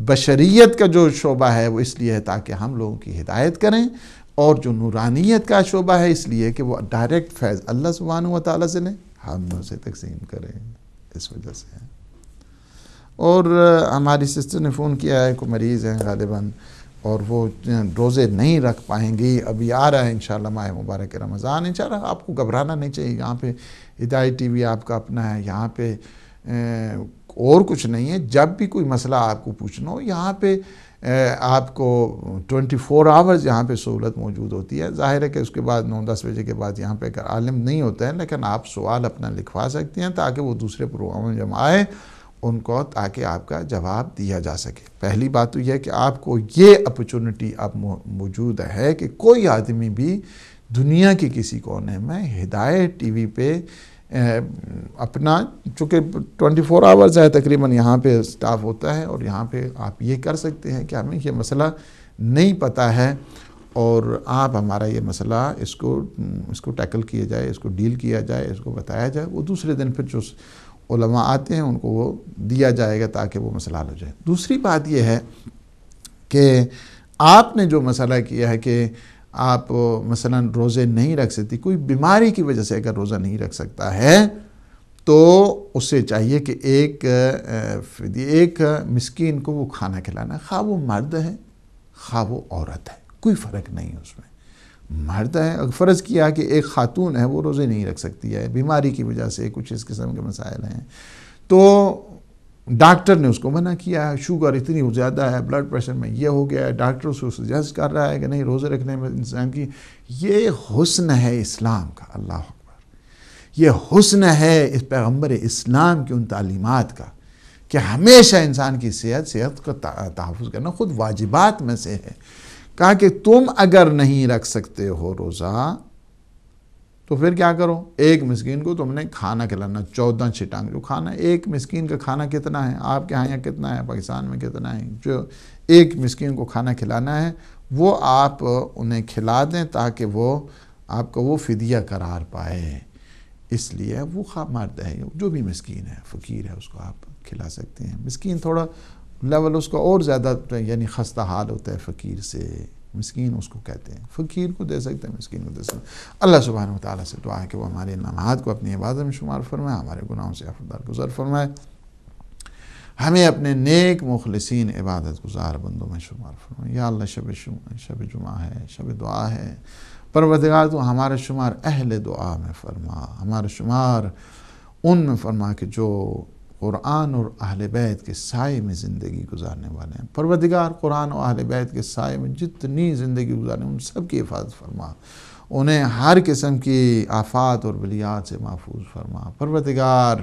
بشریت کا جو شعبہ ہے وہ اس لیے ہے تاکہ ہم لوگوں کی ہدایت کریں، اور جو نورانیت کا شعبہ ہے اس لیے کہ وہ ڈائریکٹ فیض اللہ سبحانہ و تعالیٰ سے لیں، ہم اسے تقسیم کریں، اس وجہ سے ہے. اور ہماری سسٹر نے فون کیا ہے، کوئی مریض ہیں غالباً، اور وہ روزے نہیں رکھ پائیں گی. ابھی آ رہا ہے انشاءاللہ ماہ مبارک رمضان، انشاءاللہ آپ کو گھبرانا نہیں چاہیے. یہاں پہ ہدایت ٹی وی آپ کا اپنا ہے، یہاں پہ اور کچھ نہیں ہے. جب بھی کوئی مسئلہ آپ کو پوچھنا ہو، یہاں پہ آپ کو 24 آورز یہاں پہ سہولت موجود ہوتی ہے. ظاہر ہے کہ اس کے بعد 9-10 بجے کے بعد یہاں پہ اگر عالم نہیں ہوتا ہے، لیکن آپ سوال اپنا لکھوا سکتے ہیں تاکہ وہ دوسرے پروگرام میں جب آئے ان کو، تاکہ آپ کا جواب دیا جا سکے. پہلی بات تو یہ ہے کہ آپ کو یہ اپرچونٹی اب موجود ہے کہ کوئی آدمی بھی دنیا کے کسی کونے میں ہدایت ٹی وی پہ اپنا، چونکہ 24 آورز ہے تقریباً یہاں پہ سٹاف ہوتا ہے، اور یہاں پہ آپ یہ کر سکتے ہیں کہ ہمیں یہ مسئلہ نہیں پتہ ہے، اور آپ ہمارا یہ مسئلہ اس کو ٹیکل کیا جائے، اس کو ڈیل کیا جائے، اس کو بتایا جائے. وہ دوسرے دن پھر جو علماء آتے ہیں ان کو وہ دیا جائے گا تاکہ وہ مسئلہ حل ہو جائے. دوسری بات یہ ہے کہ آپ نے جو مسئلہ کیا ہے کہ آپ مثلا روزے نہیں رکھ سکتی، کوئی بیماری کی وجہ سے اگر روزہ نہیں رکھ سکتا ہے تو اسے چاہیے کہ ایک مسکین کو وہ کھانا کھلانا، خواہ وہ مرد ہے خواہ وہ عورت ہے، کوئی فرق نہیں ہے اس میں. مرد ہے، اگر فرض کیا کہ ایک خاتون ہے وہ روزے نہیں رکھ سکتی ہے، بیماری کی وجہ سے کچھ اس قسم کے مسائل ہیں، تو ڈاکٹر نے اس کو منع کیا ہے، شوگر اتنی زیادہ ہے، بلڈ پریشر میں یہ ہو گیا ہے، ڈاکٹر اس کو سجیسٹ کر رہا ہے کہ نہیں روزے رکھنے میں انسان کی، یہ حسن ہے اسلام کا. اللہ اکبر، یہ حسن ہے اس پیغمبر اسلام کی ان تعلیمات کا کہ ہمیشہ انسان کی صحت کا تحفظ کرنا خود واجبات میں سے ہے. کہا کہ تم اگر نہیں رکھ سکتے ہو روزہ تو پھر کیا کرو، ایک مسکین کو تم نے کھانا کھلانا، 14 چھٹانگ جو کھانا. ایک مسکین کا کھانا کتنا ہے آپ کے یہاں کتنا ہے، پاکستان میں کتنا ہے، جو ایک مسکین کو کھانا کھلانا ہے وہ آپ انہیں کھلا دیں تاکہ وہ آپ کو وہ فدیہ قرار پائے. اس لیے وہ خواہ مرد ہے جو بھی مسکین ہے، فقیر ہے، اس کو آپ کھلا سکتے ہیں. مسکین تھوڑا لیول اس کا اور زیادہ یعنی خستہ حال ہوتا ہے فقیر سے، مسکین اس کو کہتے ہیں، فقیر کو دے سکتے ہیں، مسکین کو دے سکتے ہیں. اللہ سبحانہ وتعالیٰ سے دعا ہے کہ وہ ہمارے لمحات کو اپنی عبادت میں شمار فرمائے، ہمارے گناہوں سے عفو درگزر فرمائے، ہمیں اپنے نیک مخلصین عبادت گزار بندوں میں شمار فرمائے. یا اللہ شب جمعہ ہے، شب دعا ہے، پروردگار تو ہمارا شمار اہل دعا میں فرما، ہمارا شمار ان میں فرما کہ جو قرآن اور اہل بیت کے سائے میں زندگی گزارنے والے ہیں. پروردگار قرآن اور اہل بیت کے سائے میں جتنی زندگی گزارنے ان سب کی حفاظت فرما، انہیں ہر قسم کی آفات اور بلیات سے محفوظ فرما. پروردگار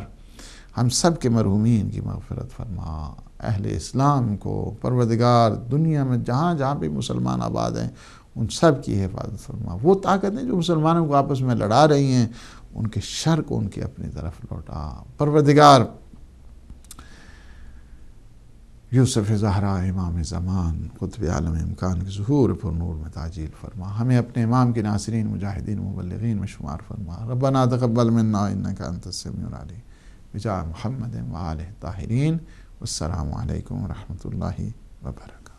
ہم سب کے مرحومین کی مغفرت فرما. اہل اسلام کو پروردگار دنیا میں جہاں جہاں بھی مسلمان آباد ہیں ان سب کی حفاظت فرما. وہ طاقتیں جو مسلمانوں کو آپس میں لڑا رہی ہیں ان کے شر کو ان کی اپنی طرف لوٹا. پروردگار یوسف زہرا امام زمان قطب عالم امکان کے ظہور پر نور میں تعجیل فرما. ہمیں اپنے امام کے ناصرین مجاہدین مبلغین میں شمار فرما. ربنا تقبل منا انک انت السمیع العلیم بجاہ محمد و آلہ الطاہرین. والسلام علیکم ورحمۃ اللہ وبرکاتہ.